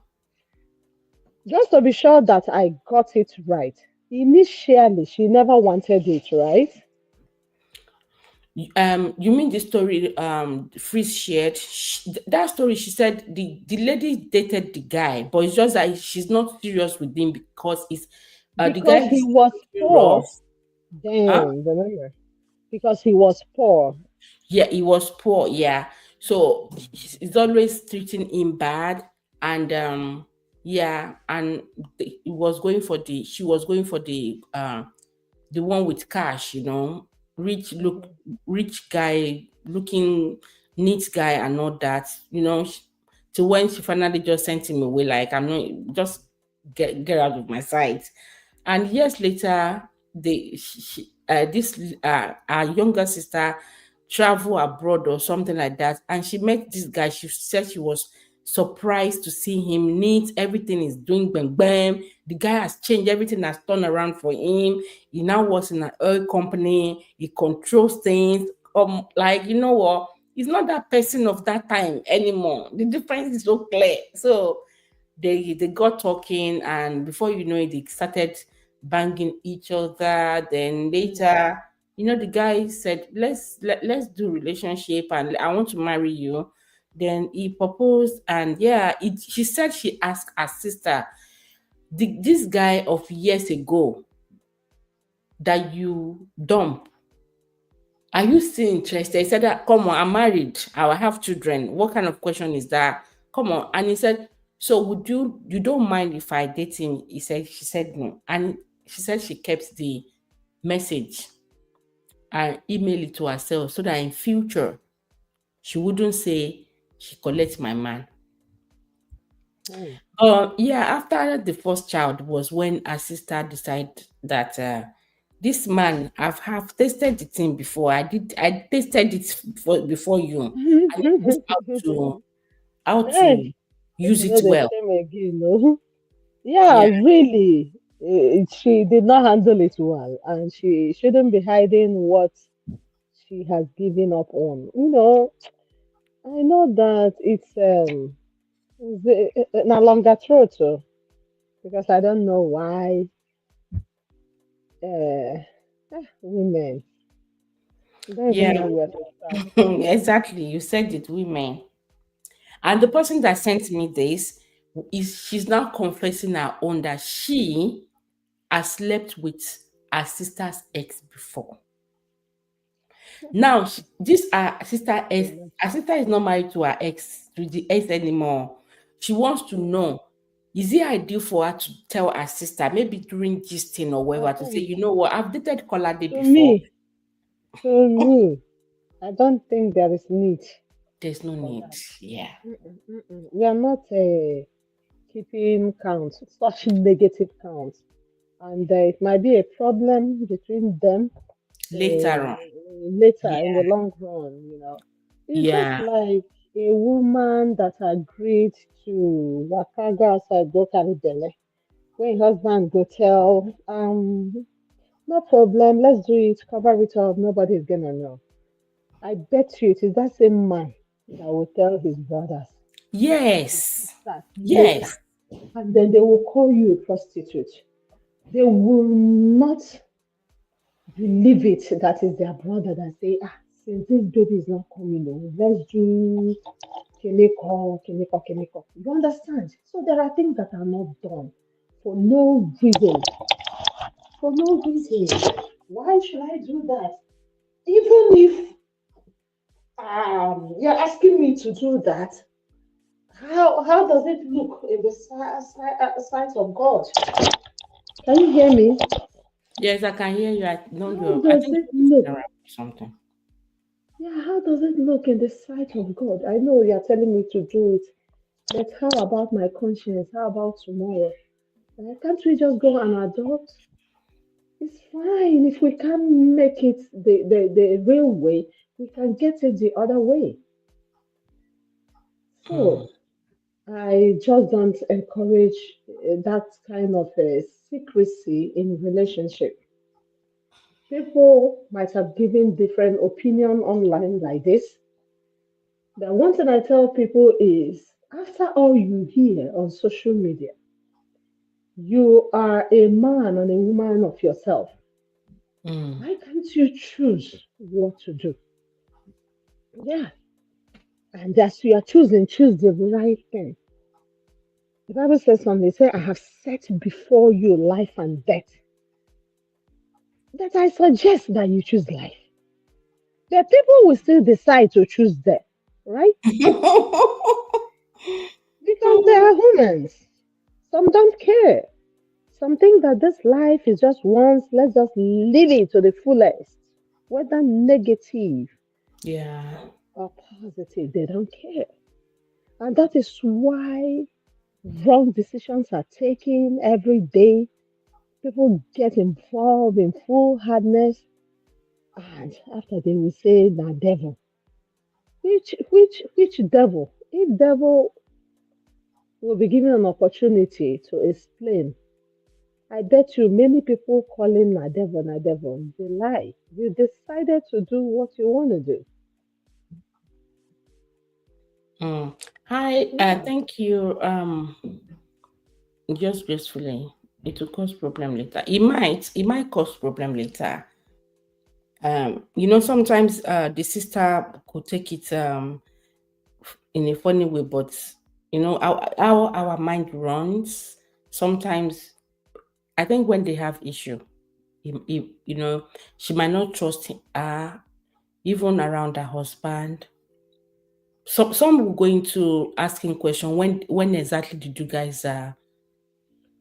Just to be sure that I got it right. Initially, she never wanted it, right? You mean the story Freeze shared? That story, she said the lady dated the guy, but it's just that she's not serious with him because it's the guy Because he is was looking poor. rough. Huh? Then, remember? Because he was poor. Yeah, he was poor. Yeah, so he's always treating him bad, and yeah, and he was going for the she was going for the one with cash, rich look, Mhm. rich guy, looking neat guy, and all that, to when she finally just sent him away, like I'm not just get out of my sight. And years later, this our younger sister travel abroad or something like that, and she met this guy. She said she was surprised to see him neat. Everything is doing bang bang. The guy has changed. Everything has turned around for him. He now works in an oil company. He controls things. Like you know what? He's not that person of that time anymore. The difference is so clear. So they got talking, and before you know it, they started banging each other. Then Mm. later, the guy said, let's do relationship, and I want to marry you. Then he proposed, and yeah, she said she asked her sister, this guy of years ago that you dump, are you still interested? He said that, come on, I'm married. I will have children. What kind of question is that? Come on. And he said, so you don't mind if I date him? She said no. And she said she kept the message and email it to herself so that in future she wouldn't say she collects my man. Mm. Yeah, after the first child was when her sister decided that this man, have tasted the thing before. I tasted it before you, and he knows how Hey, to make use you it know the well. shame again, no? Yeah, Yeah, really. She did not handle it well, and she shouldn't be hiding what she has given up on. I know that it's a longer throw too, because I don't know why women. I don't even yeah, know where to start. exactly. You said it, women. And the person that sent me this is she's now confessing her own that she has slept with her sister's ex before. Now, this her sister is not married to her ex, to the ex anymore. She wants to Mhm. know, is it ideal for her to tell her sister, maybe during gisting or I whatever, to say, think you know what, I've dated Kolade to before. me, to me, I don't think there is need There's no for need. that. Yeah. We are not keeping count, such negative count, and it might be a problem between them Later on. later in the Yeah. long run. It's just Yeah. like a woman that agreed to waka go outside go carry belle. When husband go tell, no problem, let's do it, cover it up, nobody's gonna know. I bet you it is that same man that will tell his brothers, his Yes. sisters later, Yes. and then they will call you a prostitute. They will not believe it that is their brother that say, since this baby is not coming, let's do Kiniko, Kiniko, Kiniko. You understand? So there are things that are not done for no reason. for no reason. Why should I do that? Even if you're asking me to do that, how does it look in the sight of God? Can you hear me? Yes, I can hear you. How I does think it you're moving look? around or something. Yeah, how does it look in the sight of God? I know you're telling me to do it, but how about my conscience? How about tomorrow? Can't we just go and adopt? It's fine. If we can't make it the real way, we can get it the other way. Mm. So I just don't encourage that kind of secrecy in relationship. People might have given different opinion online like this. The one thing I tell people is, after all you hear on social media, you are a man and a woman of yourself. Mm. Why can't you choose what to do? Yeah, and as you are choosing, choose the right thing. The Bible says something, say, I have set before you life and death. That I suggest that you choose life. The people will still decide to choose death, right? Because they are humans. Some don't care. Some think that this life is just once, let's just live it to the fullest. Whether negative Yeah. or positive, they don't care. And that is why wrong decisions are taken every day. People get involved in foolhardiness, and after they will say, "Na devil." Which devil? If devil will be given an opportunity to explain, I bet you many people calling na devil, they lie. You decided to do what you want to do. Mm. Hi, Yeah. thank you. Just gracefully, it will cause problem later. It might cause problem later. Sometimes the sister could take it in a funny way, but how our mind runs. Sometimes I think when they have issue, she might not trust her even around her husband. Some will go into asking question, when exactly did you guys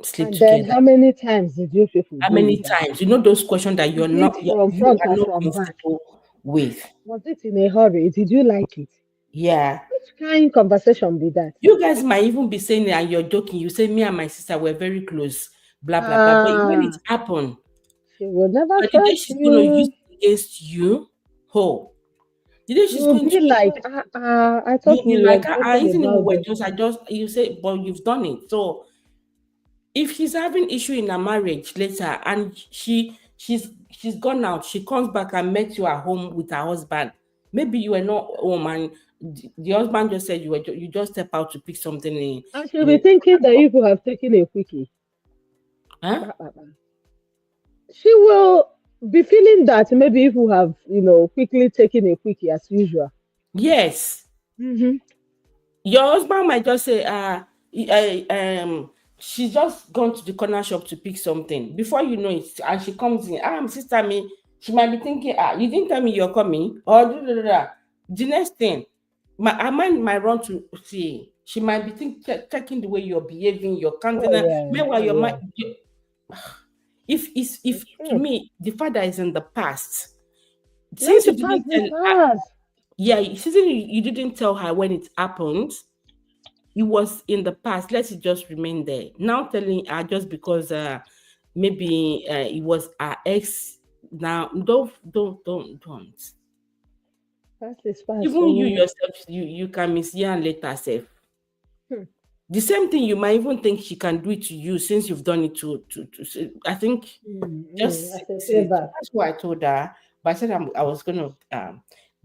sleep And then together? how many times did you people How do many it that? times? You know those questions that Is it from you front are or not from back? comfortable with. Was it in a hurry? Did you like it? Yeah. Which kind conversation be that? You guys might even be saying it and you're joking. You say me and my sister were very close, blah blah blah. But when it Ah, happened, she will never but the day trust she's gonna use you. it against you, oh, the day she's You'll going to be like, I thought you'll we be were like, getting isn't it we about were this. just I just you say, but you've done it. So if she's having issue in her marriage later and she's gone out, she comes back and met you at home with her husband. Maybe you were not home and the husband just said you just step out to pick something And she'll in be a thinking that you could have taken a quickie. huh? Bah, bah, bah. She will be feeling that maybe if we have, quickly taken a quickie as usual. Yes. Hmm. Your husband might just say, she's just gone to the corner shop to pick something. Before you know it, and she comes in, sister me, she might be thinking, you didn't tell me you're coming, or da, da, da, da. The next thing, her mind might run to see. She might be checking the way you're behaving, your Oh countenance. yeah, Meanwhile, oh your mind, yeah. if It's to true. me the father is in the past, Let since you the didn't past be tell, past. yeah, since you didn't tell her when it happened, it was in the past. Let it just remain there. Now telling her just because maybe it was our ex. Now don't. Past is past. Even you So yourself, you can mishear and later self. hmm. The same thing you might even think she can do it to you since you've done it to I think just As a see it. So favor. that's what I told her. But I said I was going to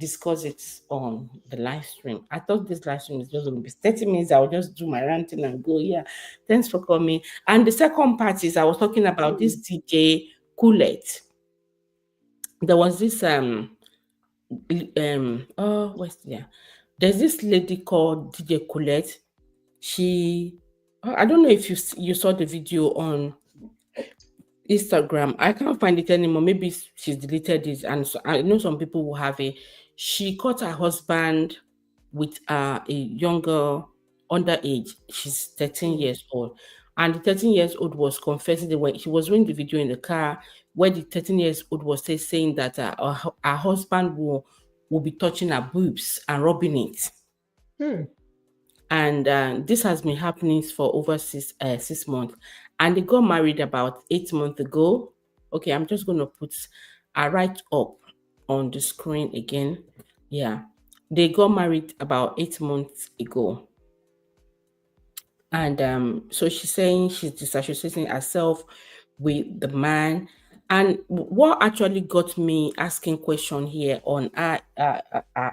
discuss it on the live stream. I thought this live stream is just going to be 30 minutes. I'll just do my ranting and go. Yeah, thanks for coming. And the second part is I was talking about this Mm. DJ Coolette. There was this what's yeah. There's this lady called DJ Coolette. She I don't know if you saw the video on Instagram. I can't find it anymore. Maybe she's deleted it, and so I know some people will have it. She caught her husband with a younger underage. She's 13 Hmm. years old, and the 13 years old was confessing that when she was doing the video in the car, where the 13 years old was saying that her husband will be touching her boobs and rubbing it. Hmm. And this has been happening for over 6 months, and they got married about 8 months ago. Okay, I'm just going to put a write up on the screen again. Yeah, they got married about 8 months ago, and so she's saying she's disassociating herself with the man. And what actually got me asking question here on our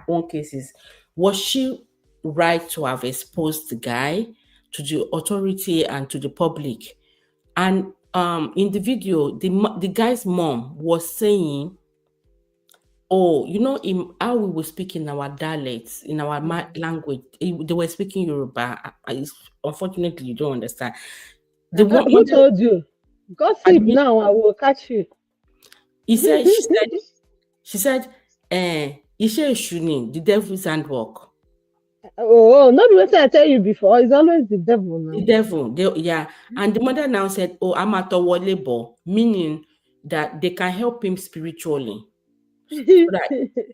own cases, was she right to have exposed the guy to the authority and to the public? And in the video, the guy's mom was saying, oh, in how we were speaking our dialects, in our Hmm. language, they were speaking Yoruba. Unfortunately, you don't understand. The one, Who when they, told you? Gossip Abi, now, I will catch you. he said, she said, Ishe Shuni, the devil's handwork. Oh, not what I tell you before. It's always the devil The now. devil, yeah. And the mother now said, oh, Amatowo labor, meaning that they can help him spiritually so that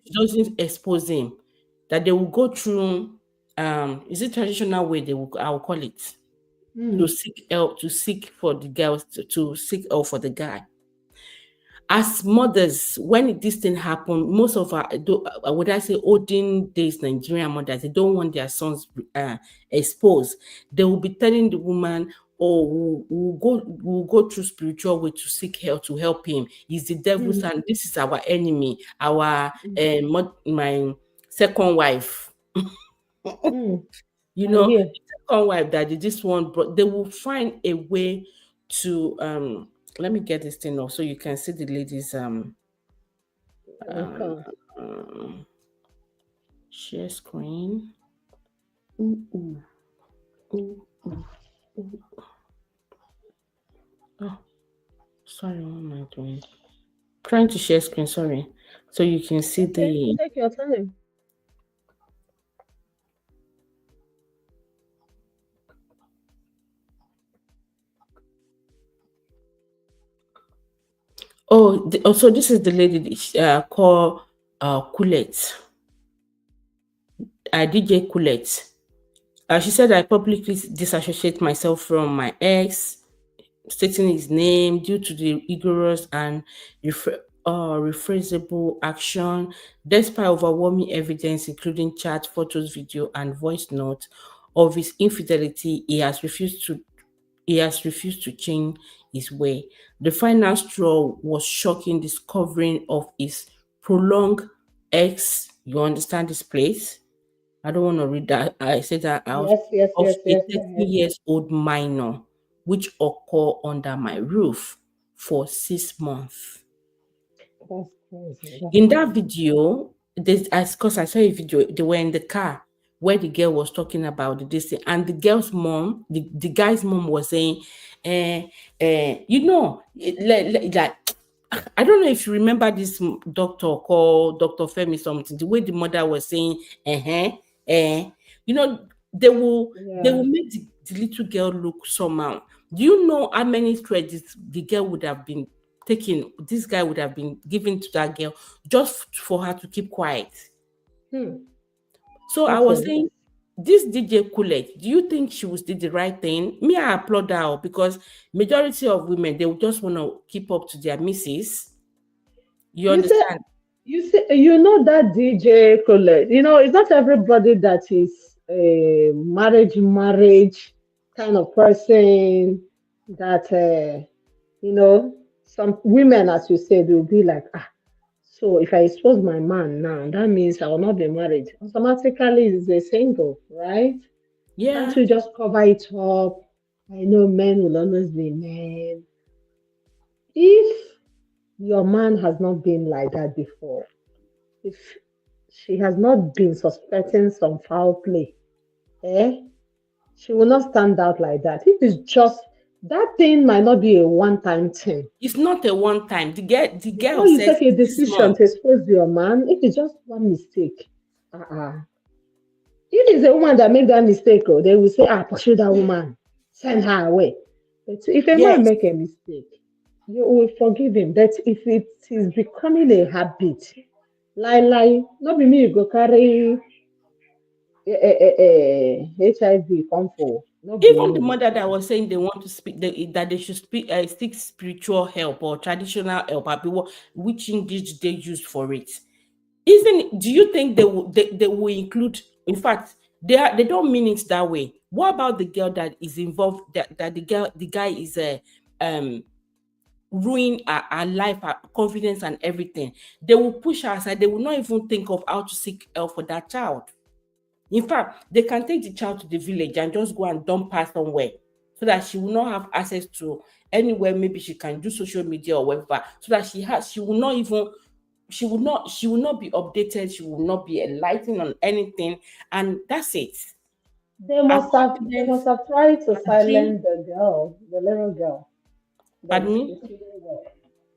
she doesn't expose him. That they will go through, is it traditional way I will call it, to Hmm. seek help, to seek for the girls, to seek help for the guy. As mothers, when this thing happen, most of our, would I say, olden days Nigerian mothers, they don't want their sons exposed. They will be telling the woman, "Oh, we'll go through spiritual way to seek help, to help him. He's the devil's, Hmm. and this is our enemy, our Hmm. my second wife." Hmm. I The second wife that did this one, but they will find a way to let me get this thing off so you can see the ladies um, hear. um share screen. Ooh, ooh, ooh, ooh, ooh. Oh, sorry, what am I doing? Trying to share screen, sorry. So you can see Okay, the take your time. so this is the lady called Colette. DJ Colette. She said, I publicly disassociate myself from my ex, stating his name due to the rigorous and rephrasable action, despite overwhelming evidence, including chat, photos, video, and voice notes of his infidelity. He has refused to change his way. The final straw was shocking discovering of his prolonged ex. You understand this place? I don't want to read that. I said that out Yes, yes, of yes, a yes. Go 13 ahead. years old minor, which occurred under my roof for 6 months. That's crazy. That's In that crazy. video, because I saw a video, they were in the car where the girl was talking about this thing, and the girl's mom, the guy's mom was saying, like, I don't know if you remember this doctor called Dr. Femi something, the way the mother was saying, eh, you know, they will Yeah. make the little girl look somehow. Do you know how many threats the girl would have been taking, this guy would have been giving to that girl just for her to keep quiet? Hmm. So I That's was it. saying, this DJ Kulet, do you think she will did the right thing? Me, I applaud her because majority of women, they will just want to keep up to their misses. You You say, understand? that DJ Colette. It's not everybody that is a marriage kind of person. That some women, as you said, will be like, ah. So if I expose my man now, that means I will not be married. Automatically, it's a single, right? Can't Yeah, you just cover it up? I know men will always be men. If your man has not been like that before, if she has not been suspecting some foul play, eh? She will not stand out like that. If it's just That thing might not be a one-time thing. It's not a one time. The girl Before you said take a 6 months. decision to expose your man, if it's just one mistake, uh-uh. If it's a woman that made that mistake, oh, they will say, pursue that woman, send her away. But if a man Yes. make a mistake, you will forgive him. That if it is becoming a habit, not be me you go carry HIV come for, not be Even the me. mother that was saying they want to speak, that they should speak, seek spiritual help or traditional help, which English they use for it. Isn't Do you think they will include? In fact, they don't mean it that way. What about the girl that is involved? That the guy is um ruin her life, her confidence, and everything. They will push her aside. They will not even think of how to seek help for that child. In fact, they can take the child to the village and just go and dump her somewhere so that she will not have access to anywhere. Maybe she can do social media or whatever, so that she will not even she will not be updated, she will not be enlightened on anything, and that's it. Her They must confidence, have tried to her dream. silence the girl, the little girl Pardon that's me. receiving well.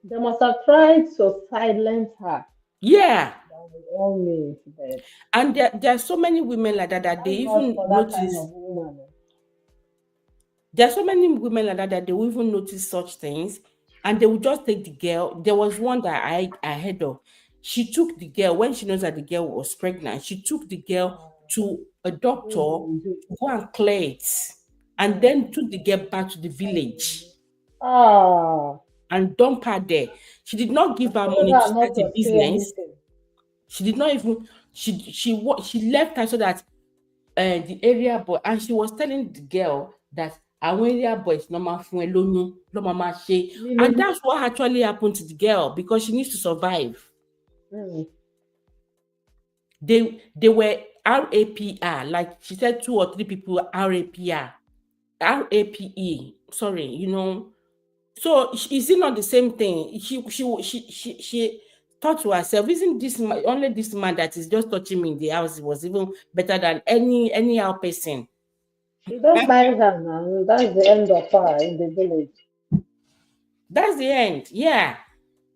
They must have tried to silence her Yeah. by all means, but And there are so many women like that they thank God even for that kind of notice. woman. There are so many women like that they will even notice such things, and they will just take the girl. There was one that I heard of. She took the girl when she knows that the girl was pregnant. She took the girl to a doctor to go and clear it, and Mm. then took the girl back to the village Ah, and dump her there. She did not give and her told money to her start not a to say business. anything. She did not even. She left her so that the area boy, and she was telling the girl that our area boys normal fún ẹ lóyún ló máa ṣe, and Meaning, that's what actually happened to the girl because she needs to survive. mm, They were RAPR, like she said, 2 or 3 people RAPR, RAPE. Sorry, So is it not the same thing? She thought to herself, isn't this only this man that is just touching me in the house was even better than any other person? she don't marry her now. That's the end of her in the village. That's the end. Yeah.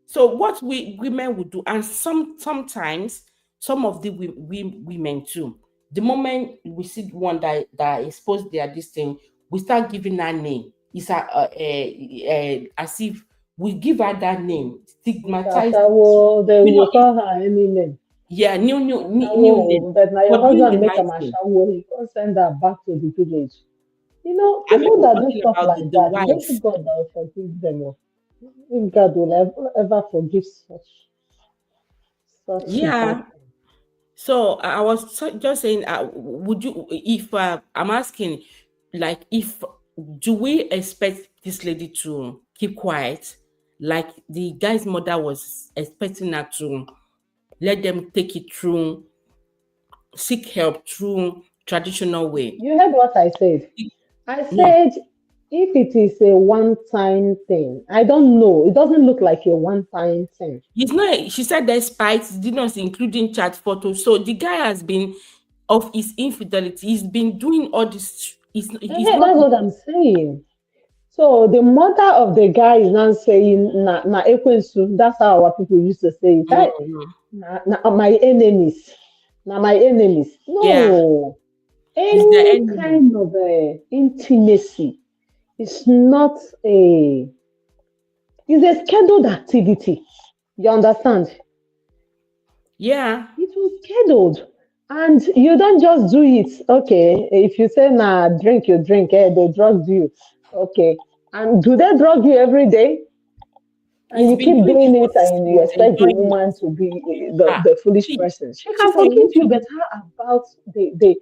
So what we women would do, and sometimes some of the women too, the moment we see one that exposed their this thing, we start giving her name. It's as if we give her that name, It's stigmatize it. Ashawo. They You know, will call her any name. yeah, new name Ashawo. But now for your doing husband the make a right thing. Ashawo. He can't send her back to the village. I mean, People we're that do talking stuff about like the that, maybe wife. God will forgive them. Oh. If God will ever forgive such bad Yeah. things. So I was just saying, would you, if I'm asking, like, if do we expect this lady to keep quiet, like the guy's mother was expecting her to let them take it through, seek help through traditional way? You heard what I said. I No, said, if it is a one-time thing, I don't know. It doesn't look like a one-time thing. it's not. She said despite did not including chat photos. So the guy has been of his infidelity. He's been doing all this. He's Hey, not. that's what I'm saying. So the mother of the guy is now saying, na ekwensu. That's how our people used to say it. No, no. My enemies. Na my enemies. Yeah, No. he's the Any enemy. kind of intimacy is not a, it's a scheduled activity. You understand? Yeah. It was scheduled. And you don't just do it. Okay. If you say, nah, drink, you drink, they drugged you. Okay. And do they drug you every day? And He's you been keep doing it doing for it six and you months, expect the enjoying woman it. to be Ah, the foolish see, person. She she can said forgive you, but how about the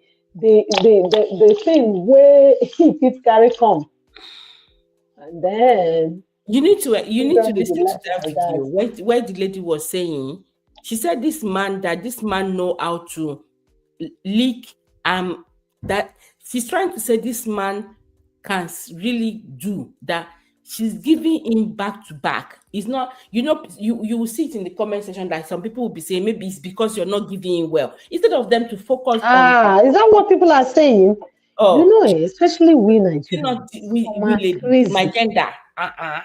thing where he fit carry come? And then you need to children will be listen to left that like that. video where the lady was saying, she said this man know how to leak, that she's trying to say this man can really do that. She's giving him back to back. It's not, you will see it in the comment section that some people will be saying maybe it's because you're not giving him well. Instead of them to focus on, Ah, is that what people are saying? You Oh, know, especially we you not Nigerians, some we are ladies, my crazy. gender. Uh-uh.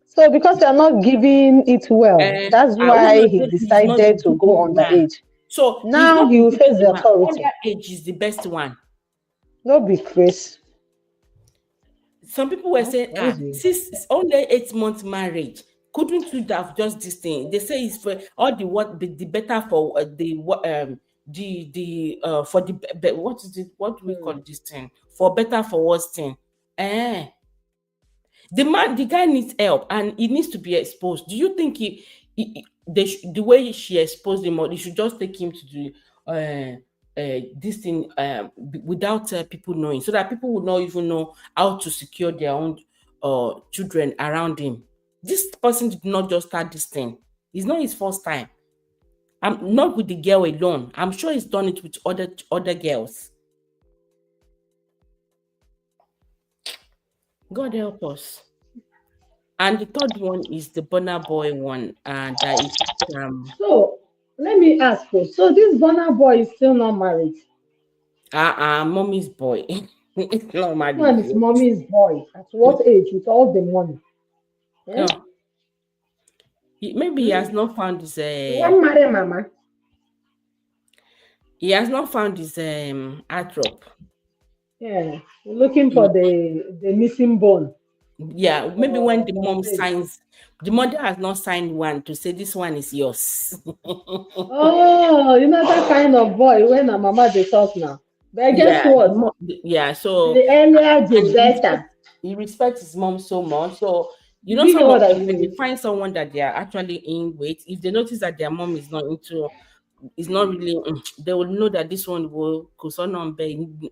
So because you're not giving it well, that's Who why not he he's not decided to go giving the man. underage. So he's Now not he will giving face the the man. authority. Underage is the best one. No be Chris. Some people were That's saying, crazy. since it's only 8 months marriage, couldn't you have just this thing? They say it's for all the what the better for for the what is it? What do we Hmm. call this thing? For better for worse thing. Eh. The guy needs help and he needs to be exposed. Do you think the way she exposed him, or they should just take him to do this thing without people knowing, so that people would not even know how to secure their own children around him? This person did not just start this thing. It's not his first time. I'm not with the girl alone. I'm sure he's done it with other girls. God help us. And the third one is the Burna Boy one, that is So let me ask you. So this Burna boy is still not married. mommy's boy. It's not This married one is yet. mommy's boy. At what age? With all the money? Eh? No, maybe he Hmm? has not found his You want marry mama? heartthrob. Yeah. You're looking for He- the missing bone Yeah, maybe when the for mom sale. signs, the mother has not signed one to say this one is yours. Oh, you know that kind of boy when a mama they talk now. But guess Yeah, what? yeah. So The earlier the and better. he respects his mom so much. So Did you hear some of what I them, when they said? find someone that they are actually in with, if they notice that their mom is not into, is not really, they will know that this one will go on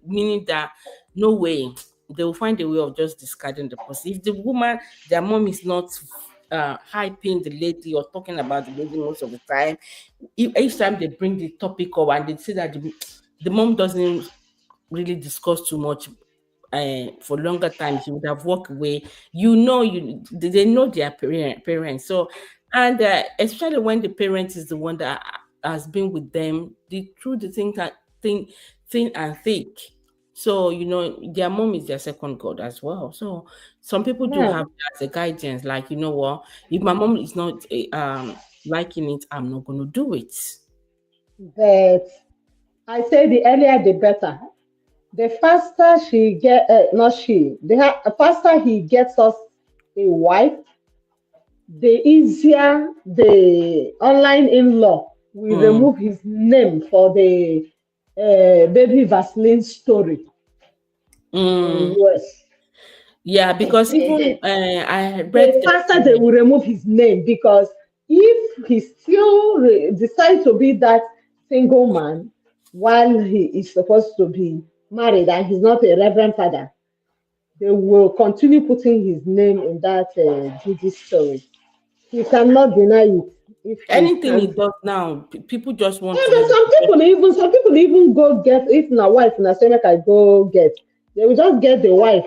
meaning that no way, they will find a way of just discarding the person. If the woman, their mom is not hyping the lady or talking about the lady most of the time, each time they bring the topic up and they say that the mom doesn't really discuss too much for longer times, you would have walked away. They know their parents. So, and especially when the parent is the one that has been with them the through the thing, thin and thick. So their mom is their second god as well. So some people do Now, have that as a guidance. Like, what, if my mom is not liking it, I'm not going to do it. but I say the earlier the better. The faster she get, not she, the faster he gets us a wife, the easier the online in-law will Mm. remove his name for the baby Vaseline story in Mm. US. Yeah, because even I read The faster they will remove his name because if he still decides to be that single man while he is supposed to be married and he's not a reverend father, they will continue putting his name in that Gigi story. He cannot deny it if he anything he can't. does now, people just want And to use it. some people even go get if na wife na say make I go get. They will just get the wife,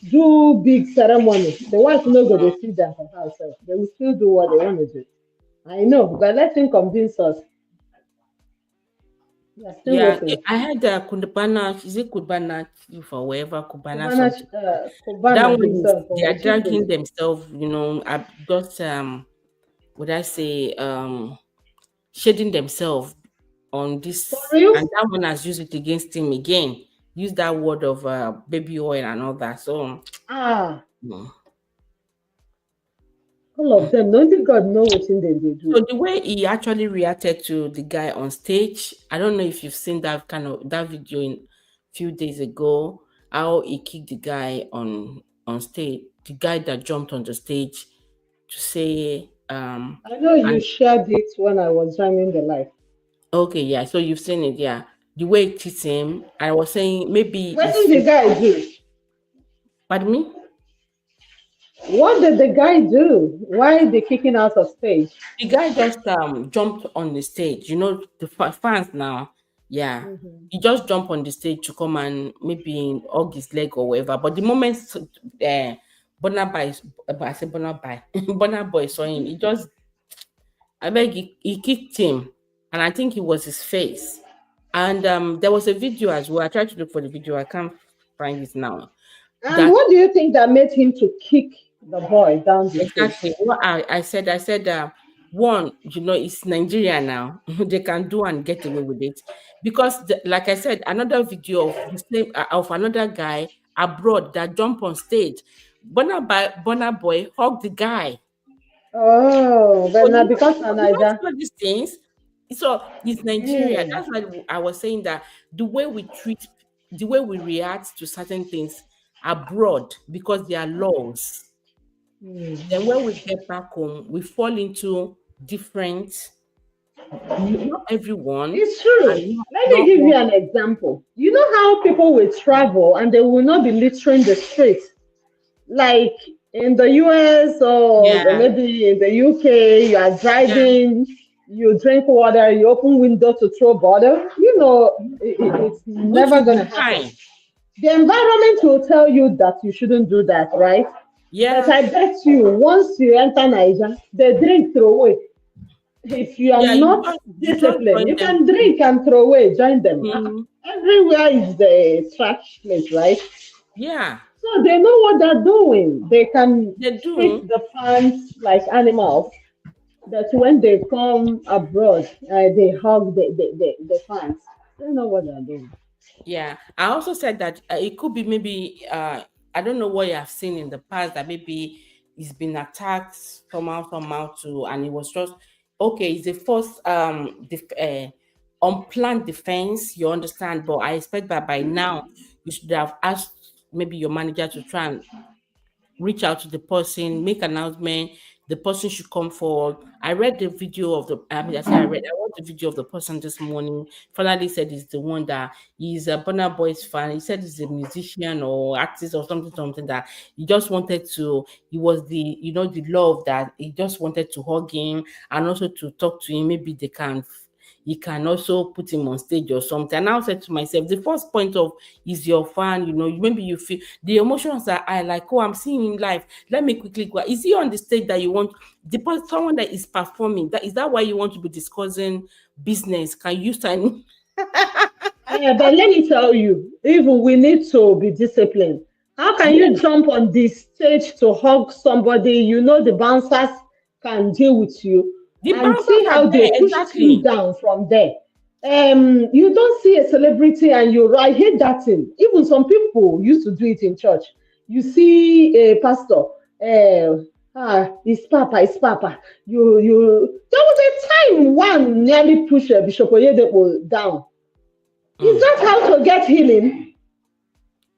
do big ceremony. The wife no go dey see them for house sef. They will still do what they want to do. I know, but let him convince us. We are still Yeah, waiting. I had Kubana, is it Kubana Chief or whatever, Kubana Kubana, something. That Kubana one is himself they or are Chief dragging Priest. themselves, just would I say shading themselves on For this, real? and that one has used it against him again. Use that word of baby oil and all that. So Ah, mm. all of them. Only God know wetin dem dey do. So the way he actually reacted to the guy on stage, I don't know if you've seen that video in few days ago, how he kicked the guy on stage, the guy that jumped on the stage to say I know you and shared it when I was joining the live. okay, yeah, so you've seen it, yeah. The way it hits him, I was saying maybe What it's did the guy do? pardon me? What did the guy do? Why the kicking out of stage? The guy just jumped on the stage. The fans now, yeah. Mhm. He just jumped on the stage to come and maybe hug his leg or whatever. But the moment Burna Boy, I said Burna Boy, Burna Boy saw him, I beg, he kicked him, and I think it was his face. And there was a video as well. I tried to look for the video. I can't find it now. And That what do you think that made him to kick the boy down the street? exactly what I said, one, it's Nigeria now. They can do and get away with it because, like I said, another video of the same of another guy abroad that jumped on stage. Burna Boy hugged the guy. Oh, So but now because of you don't Niger. see all these things. So it's Nigeria. Hmm. That's why I was saying that the way we treat, the way we react to certain things abroad because there are laws. Then Hmm. when we get back home, we fall into different, not everyone, It's true. and Let me not give you all. an example. You know how people will travel and they will not be littering the streets? Like in the US or Yeah, maybe in the UK, you are yeah. driving, you drink water, you open window to throw bottle. It's Which never will going to be happen. fine. The environment will tell you that you shouldn't do that, right? But Yeah, I bet you, once you enter Niger, the drink throw away. If you are yeah. You not just you just disciplined, join you them. can drink and throw away, join them. Mhm. Everywhere is the trash place, right? Yeah, So they know what they're doing. They can they treat do. the fans like animals. That when they come abroad, they hug the fans. They know what they're doing. Yeah, I also said that it could be maybe I don't know what you have seen in the past that maybe he's been attacked somehow too, and it was just okay. It's the first unplanned defense, you understand, but I expect that by now you should have asked maybe your manager to try and reach out to the person, make announcement. The person should come forward. I read the video of the. I mean, I watched the video of the person this morning. Finally, said he's the one that he's a Burna Boy's fan. He said he's a musician or artist or something that he just wanted to. He was the love that he just wanted to hug him and also to talk to him. Maybe they can. He can also put him on stage or something. And I said to myself, the first point of is your fan, maybe you feel the emotions that I like, oh, I'm seeing in life. Let me quickly go. Is he on the stage that you want someone that is performing? Is that why you want to be discussing business? Can you sign? But let me tell you, even we need to be disciplined. How can you Yes, jump on the stage to hug somebody? You know the bouncers can deal with you the and bouncers see are how there, they pushed you exactly. down from there. You don't see a celebrity and I hate that thing. Even some people used to do it in church. You see a pastor, it's Papa. There was a time one nearly pushed Bishop Oyedepo down. Is Mm. that how to get healing?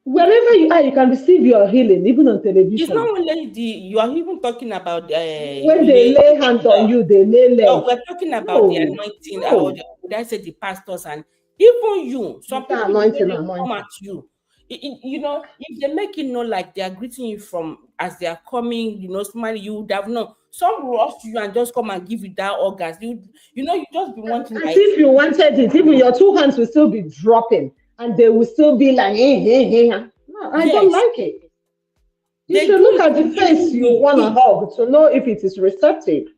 Wherever you are, you can receive your healing, even on It's not television. only you are even talking about When they lay hands on you, they lay leg. no, we're talking about the No, anointing, or no. would I say the pastors, and even you. Some This people, the way anointing, they come at anointing. you, if they make it know like they are greeting you from as they are coming, smile, you would have known. Some will rush to you and just come and give you that orgasm. You just be wanting As like, if you wanted it, even your two hands will still be dropping and they will still be like, hey, hey, hey. No, I don't yes, like it. You they should do look it at to the face even you be want to big. hug to know if it is receptive.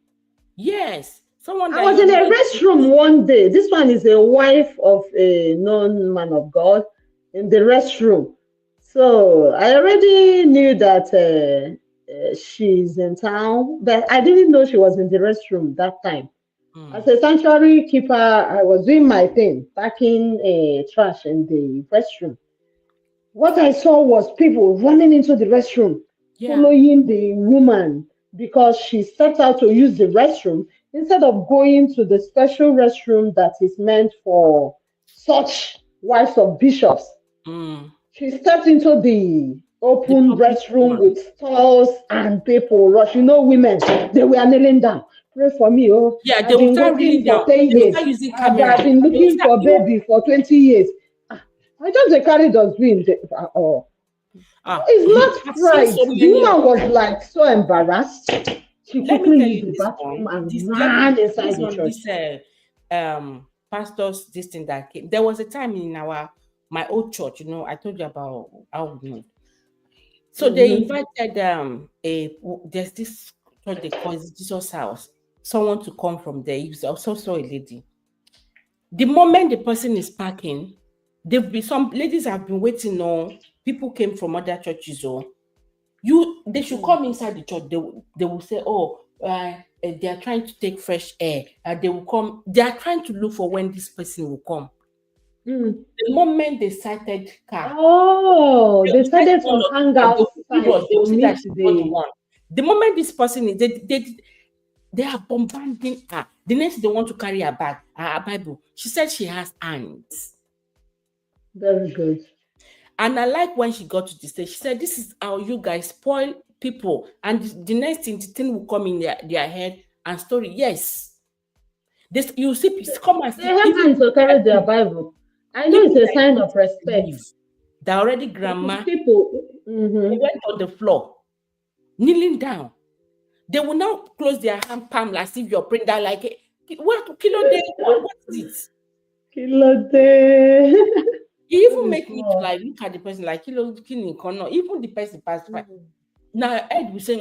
Yes, someone I that was you're in a not restroom greeting. one day. This one is a wife of a known man of God in the restroom. So I already knew that she's in town, but I didn't know she was in the restroom that time. As Mm, a sanctuary keeper, I was doing my thing, packing trash in the restroom. What I saw was people running into the restroom, yeah. following the woman because she stepped out to use the restroom instead of going to the special restroom that is meant for such wives of bishops. Mm, She stepped into the the open public restroom one. with stalls and people rush. Women, they were kneeling down. Pray for me, oh. Yeah, they I've will been start waiting reeling for down. 10 They will years. start using I've camera. been They will looking start, for baby for 20 years. I just carry dustbin. Oh. It's not I've seen right. so The many of. woman was like so embarrassed. She Let me quickly tell used you the this bathroom one. and This let me ran inside this the one this church. pastors this thing that came. There was a time in my old church. I told you about how we moved. So they Hmm. invited there's this church they call it Jesus House. Someone to come from there. He was also saw a lady. The moment the person is packing, there'll be some ladies have been waiting on people came from other churches or they should Mm. come inside the church. They will say, oh, they are trying to take fresh air. They will come. They are trying to look for when this person will come. Mm. The moment they sighted car, Oh, they they will sight started one to or two hang cars. They will see outside us. They will to see that meet she's not the the. one. The moment this person is, they are bombarding her. The next they want to carry her bag, her Bible. She said she has hands. Very good. And I like when she got to the stage, she said, this is how you guys spoil people. And the next thing, the thing will come in their head and story. Yes. This you see, come and They see, have even hands to carry their Bible. I know it's a that sign don't of respect. believe, they're already Because grandma, people, they went on the floor, kneeling down. They will now close their hand palm as if you're praying that like what kilo day? What is it? Kilote. It Not even be make me to small. like look at the person like kilo killing corner. Even the person passed by. Mm. Now Ed will say,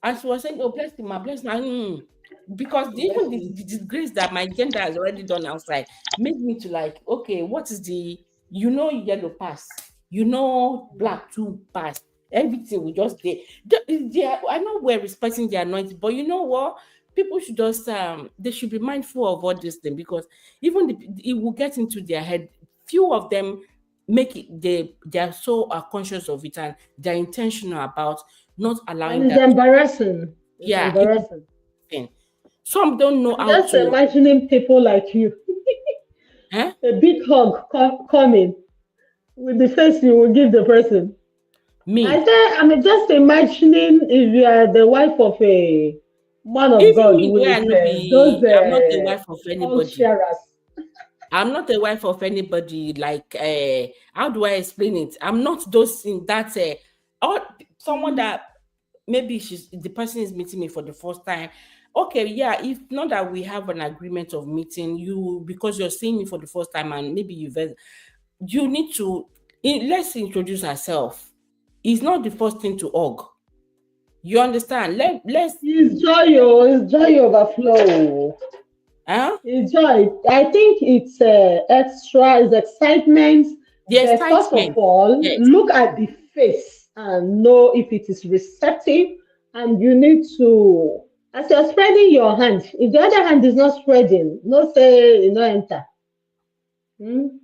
and she was saying, oh, bless him, bless him. Because even Bless the you. disgrace that my gender has already done outside made me to like, okay, what is the, yellow pass, black two pass, everything we just did. I know we're respecting the anointing, but you know what? People should just, they should be mindful of all this thing because even it will get into their head. Few of them make it, they are so conscious of it and they're intentional about not And allowing it's that. embarrassing. It's Yeah, even embarrassing. thing. Some don't know I'm how just to, imagining people like you, eh? a big hug coming with the face you will give the person. I Me. say, I'm just imagining if you are the wife of a man of Even God me, where I with no those be, I'm not the wife of hug anybody. sharers. I'm not a wife of anybody. Like, how do I explain it? I'm not those in that, or someone Mm. that maybe the person is meeting me for the first time. Okay, yeah, if not that we have an agreement of meeting you because you're seeing me for the first time and maybe you need to, let's introduce ourselves. It's not the first thing to hug. You understand? Let's, It's joy, oh, it's joy overflow. huh? It's joy. I think it's extra, it's excitement. The But first of excitement. all, Yes. look at the face and know if it is receptive. And you need to, as you're spreading your hand, if the other hand is not spreading, no say, you know, enter. Hmm? You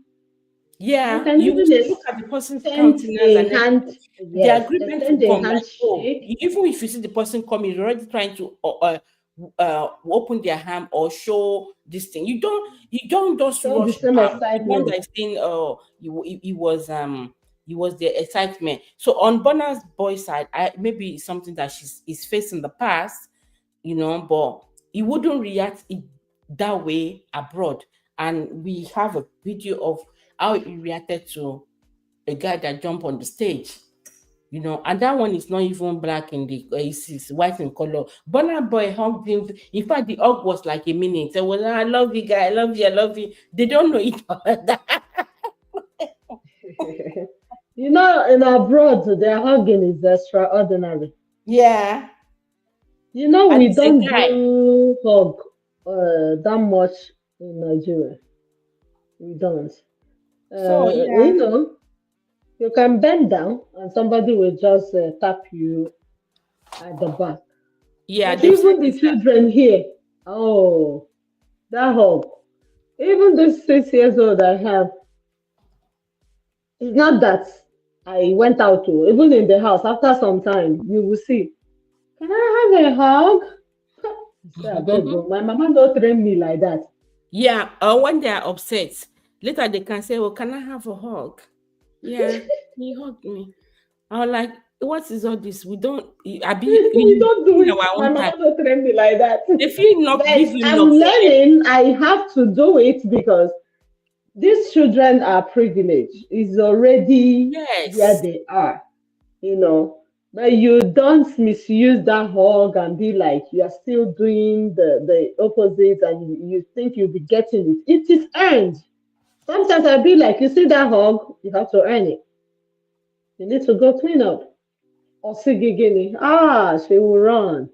Yeah, can you even look at the person's extend countenance a and hand, everything. The yes, agreement will extend a come. Like, oh, handshake. even if you see the person coming, he's already trying to open their hand or show this thing. You don't just Show the rush. same The one excitement. that is saying, oh, he was the excitement. So on Bonna's boy side, maybe it's something that is facing the past, but he wouldn't react that way abroad. And we have a video of how he reacted to a guy that jumped on the stage, and that one is not even black in the it's white in color. Burna Boy hugged him. In fact, the hug was like a minute. It was, I love you, guy, I love you, I love you. They don't know each other. You know, in abroad, their hugging is extraordinary. Yeah, You know, and we it's a don't guy. do hug that much in Nigeria. We don't. So You yeah, know, you can bend down and somebody will just tap you at the back. yeah, But they've said even the this that. children here, oh, that hug. Even this 6 years old I have, it's not that I went out to, even in the house, after some time, you will see, can I have a hug? I say, I beg you. My mama don't train me like that. Yeah, or when they are upset, later they can say, "Oh, can I have a hug?" Yeah, he hugged me. I was like, "What is all this? We don't. I be We don't do in it. our My own mama time. don't train me like that. They feel not But give you I'm enough for it. learning I have to do it because these children are privileged. It's already where Yes. they are, you know. But you don't misuse that hug and be like you are still doing the opposite and you think you'll be getting it. It is earned. Sometimes I be like, you see that hug, you have to earn it. You need to go clean up. Or see Gigini. Ah, she will run.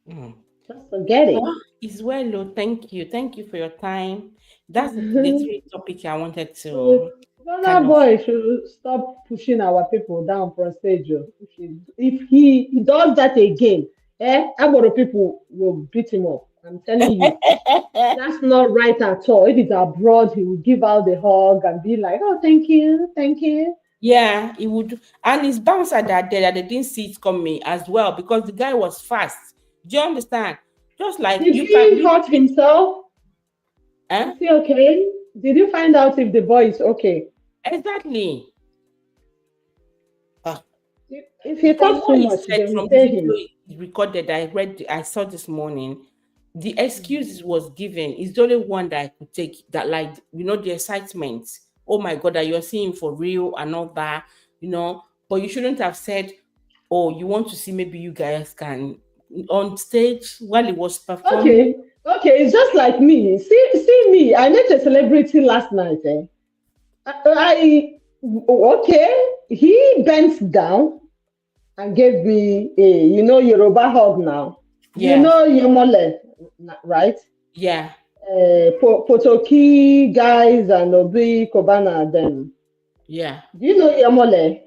Mm. Just forget it. It's well, oh, thank you. Thank you for your time. That's the three topic I wanted to kind Ghana of. boy should stop pushing our people down from stage. Oh. If he does that again, Agboro people will beat him up. I'm telling you. That's not right at all. If it's abroad, he will give out the hug and be like, "Oh, thank you, thank you." Yeah, it would. And his bouncer that day that they didn't see it coming as well because the guy was fast. Do you understand? Just like Did you can he you hurt himself? eh? Is he okay? Did you find out if the boy is okay? Exactly. Uh, If he from talks too what he much, said, they will from the pay video him. he recorded, I saw this morning, the Mm. excuses was given is the only one that I could take that, like, the excitement. Oh my god, that you're seeing for real and all that, but you shouldn't have said, oh, you want to see maybe you guys can on stage while he was performing. Okay, okay, it's just like me. See me. I met a celebrity last night. Okay. He bent down and gave me a, Yoruba hug now. You Yeah, know Yomole, right? yeah, Potoki guys and Obi Kobana them. yeah. Do you know Yomole?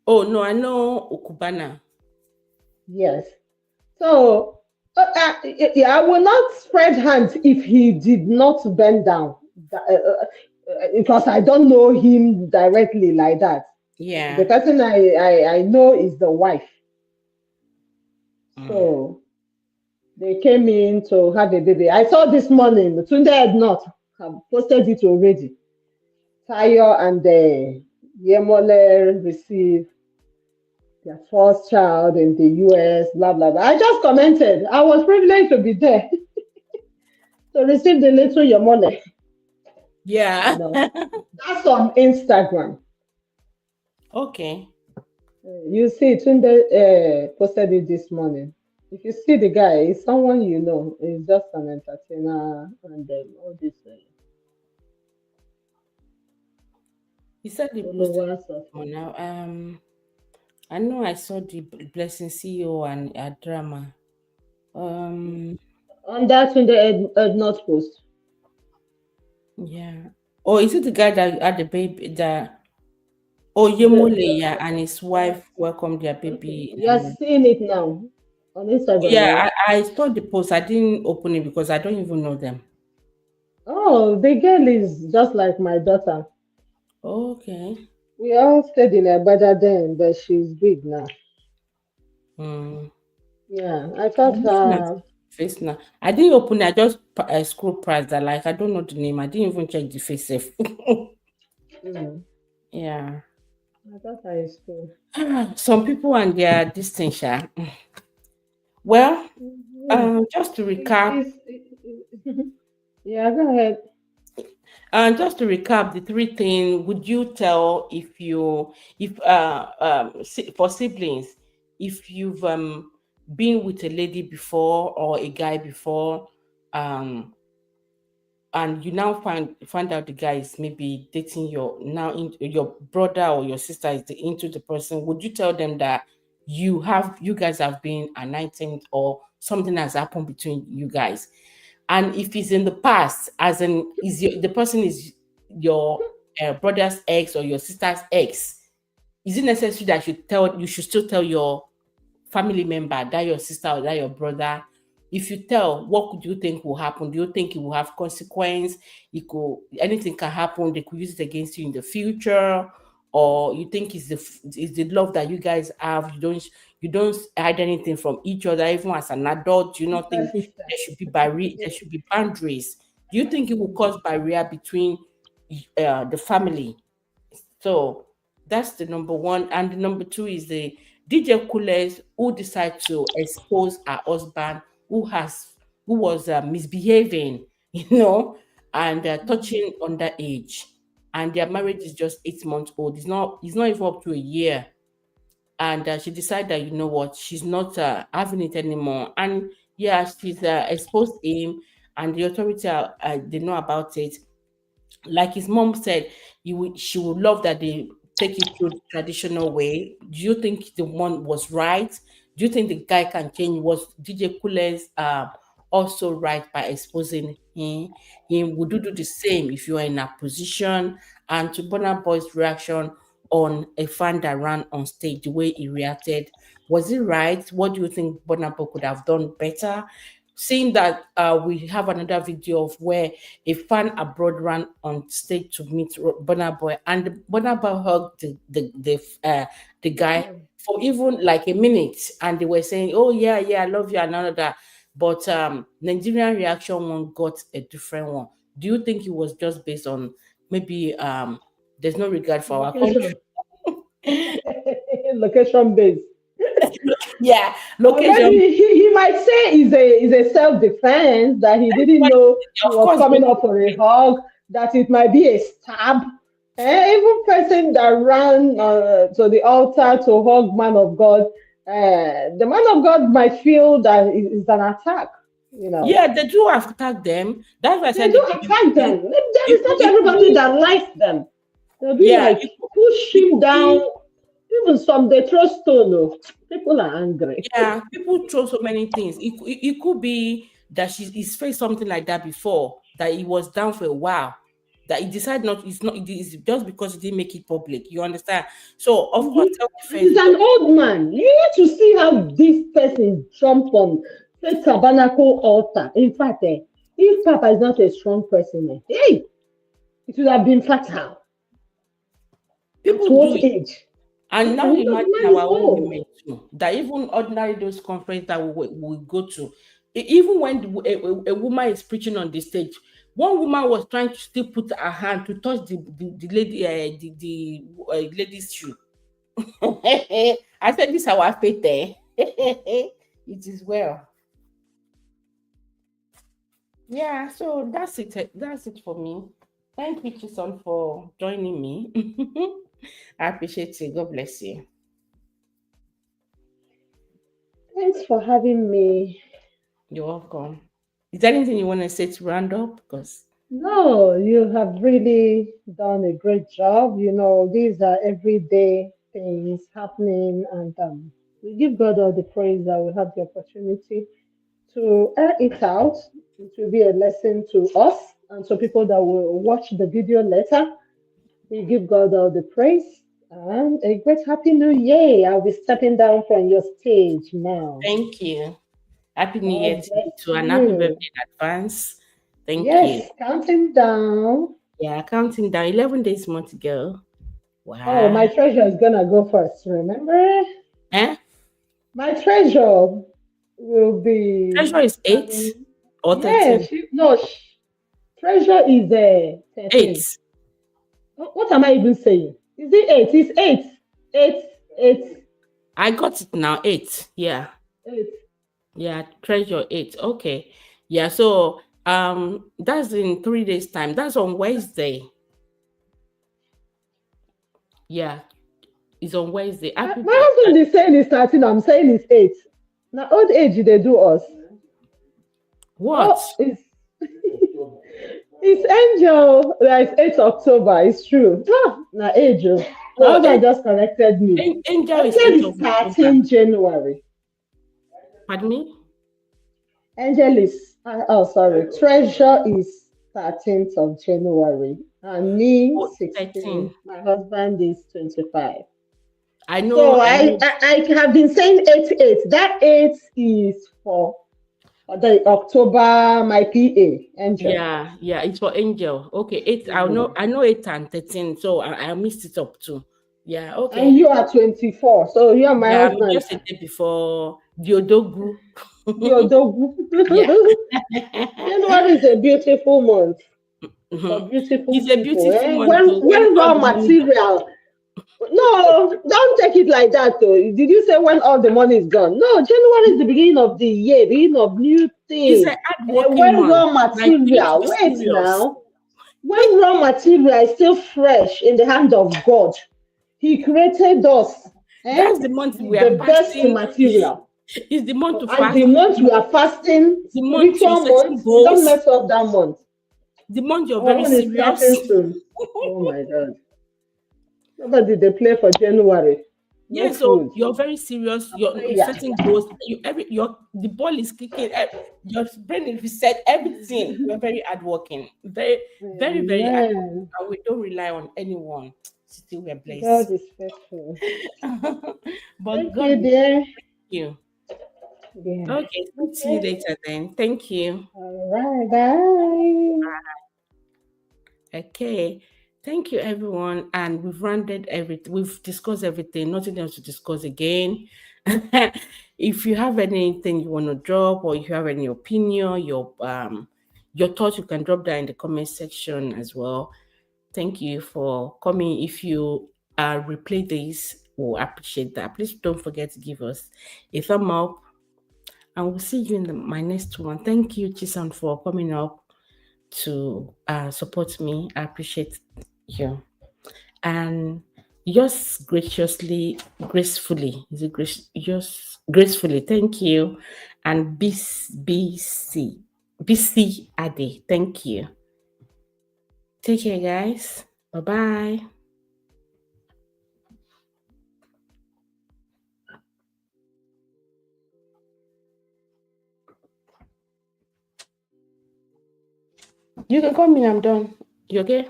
Oh no, I know Okubana. Yes. So, yeah, I will not spread hands if he did not bend down, because I don't know him directly like that. The Yeah. person I know is the wife. Mm. So they came in to have a baby. I saw this morning, Tunde had not have posted it already. Tayo and Yemole received their first child in the US, blah, blah, blah. I just commented. I was privileged to be there to receive the little Yemole. You Yeah. know, that's on Instagram. Okay. You see, Tunde posted it this morning. If you see the guy, it's someone you know. He's just an entertainer and all this He said he posted followers of. it now. I know I saw the Blessing CEO and a drama. Um, On that Tunde had not post. yeah. Oh, is it the guy that had the baby? Oh, Yemule, The yeah, and his wife welcomed their Okay, baby. you're seeing it now on Instagram, Yeah, right? I saw the post. I didn't open it because I don't even know them. Oh, the girl is just like my daughter. Okay. We all stayed in Abada then, but she's big now. Mm. Yeah, I I'm thought looking at face now. I didn't open it. I just scroll past that. Like, I don't know the name. I didn't even check the face. Sef. mm, Yeah. I thought I school. Some people and their distinction. Well, Yeah, just to it's, recap, yeah, go ahead. the three things would you tell if for siblings, if you've been with a lady before or a guy before, um and you now find out the guy is maybe dating your brother or your sister is into the person, would you tell them that you guys have been enlightened or something has happened between you guys? And if it's in the past, as in the person is your brother's ex or your sister's ex, is it necessary that you should still tell your family member, that your sister or that your brother? If you tell, what could you think will happen? Do you think it will have consequence? Anything can happen. They could use it against you in the future, or you think it's the love that you guys have. You don't hide anything from each other, even as an adult. Do you not Sister, think sister. there should be boundaries? Do you think it will cause barrier between the family? So that's the number one. And the number two is the DJ Coolers who decide to expose her husband who was misbehaving, and Mhm. touching underage. And their marriage is just 8 months old. It's not even up to a year. And she decided that, you know what, she's not having it anymore. And yeah, she's exposed him, and the authority they know about it. Like his mom said, she would love that they take it through the traditional way. Do you think the one was right? Do you think the guy can change? Was DJ Kule's also right by exposing him. Would you do the same if you are in a position? And to Burna Boy's reaction on a fan that ran on stage, the way he reacted, was it right? What do you think Burna Boy could have done better? Seeing that we have another video of where a fan abroad ran on stage to meet Burna Boy, and Burna Boy hugged the guy Yeah. for even like a minute, and they were saying, "Oh yeah, yeah, I love you," and all of that. But Nigerian reaction one got a different one. Do you think it was just based on maybe there's no regard for our Location. country? Location based. Yeah, Or location. maybe he might say is a self defense that he didn't Everybody, know he of was course, coming up for a hug, that it might be a stab. Even person that ran to the altar to hug man of God, the man of God might feel that it is an attack. You know, yeah, they do attack them. That's why I they said do attack them. There is not it could everybody be, that likes them. They'll be yeah, like push it him could down. be. Even some they throw stone. Oh. People are angry. Yeah, people throw so many things. It could be that he's faced something like that before, that he was down for a while, that he decided not, it's not, it's just because he didn't make it public. You understand? So, of course, Mhm. self-defense He's is an just, old man. You need to see how this person jumped on the tabernacle altar. In fact, if Papa is not a strong person, hey, it would have been fatal. At people do what it. age? And now Because the imagine man is our own old. women too, that even ordinary those conferences that we go to, even when a woman is preaching on the stage, one woman was trying to still put her hand to touch the lady, lady's shoe. I said, "This is our fate, eh?" It is well. Yeah, so that's it. That's it for me. Thank you, Chison, for joining me. I appreciate it. God bless you. Thanks for having me. You're welcome. Is there anything you want to say to round up? Because No, you have really done a great job. You know, these are everyday things happening, and we give God all the praise that we have the opportunity to air it out. It will be a lesson to us and to people that will watch the video later. We give God all the praise and a great happy new year. I'll be stepping down from your stage now. thank you. Happy New Year God to you bless too, and happy birthday you. in advance. Thank you. Yes, counting down. Yeah, counting down 11 days more to go. Oh, Wow. my treasure is gonna go first. Remember, Eh? my treasure will be Treasure is 8 having. or Yeah, 13? she no. Treasure is 8. 13. What am I even saying? Is it eight? It's eight. Eight, eight, I got it now. 8. Yeah. eight. Yeah, treasure 8. Okay. Yeah, so that's in 3 days time. That's on Wednesday. Yeah, it's on Wednesday. My, Happy my birthday. husband is saying it's 13. I'm saying it's eight. Now, old age they do us. Oh, What? it's Angel. Like 8 October. It's true. Ah, now age. Oh. My Oh, husband just corrected me. Angel I is said 8th of it's October. 13 January. Pardon me? Angel is, oh, sorry. Treasure is 13th of January. And me, Oh, 16. 13. My husband is 25. I So know, I I, know. I, I have been saying 8 8. That 8 is for the October, my PA, Angel. Yeah, yeah, it's for Angel. Okay, 8. Mm. I know 8 and 13, so I mixed it up too. Yeah, And okay. you are 24. So you are my Yeah, I'm husband. just a day before the Odogu. You're Yeah. the January is a beautiful month for Mhm. beautiful It's a people. beautiful Eh? month though, when When all raw the money. material. No, don't take it like that though. Did you say when all the money is gone? No, January is the beginning of the year, beginning of new It's things. a hardworking When month. raw Like we need to material, be wait serious. now. When raw material is still fresh in the hand of God, He created us That's the month we with are the best fasting. material. It's the month to And the fast. month we are fasting, The month you're spiritual setting month, don't goals. mess up that month. The month you're Our very own is serious. starting soon. Oh my God. Nobody they play for January. No Yeah, so food, you're very serious. no You're prayer. setting goals. The ball is kicking. Your brain is reset. Everything. You're very hardworking. Very, very, very hardworking. Amen. And we don't rely on anyone. Still, we're blessed. God is faithful. But Thank God you, will dear. thank you. Yeah. Okay, see you Okay. later then. Thank you. All right. Bye. Okay. Thank you, everyone. And we've rounded everything. We've discussed everything. Nothing else to discuss again. If you have anything you want to drop, or if you have any opinion, your thoughts, you can drop that in the comment section as well. Thank you for coming. If you replay this, we'll appreciate that. Please don't forget to give us a thumb up, and we'll see you in my next one. Thank you, Chisan, for coming up to support me. I appreciate you. And just graciously, gracefully, is it just gracefully, thank you. And BC Ade, thank you. Take care, guys. Bye bye. You can call me. I'm done. You okay?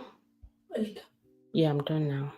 Yeah, I'm done now.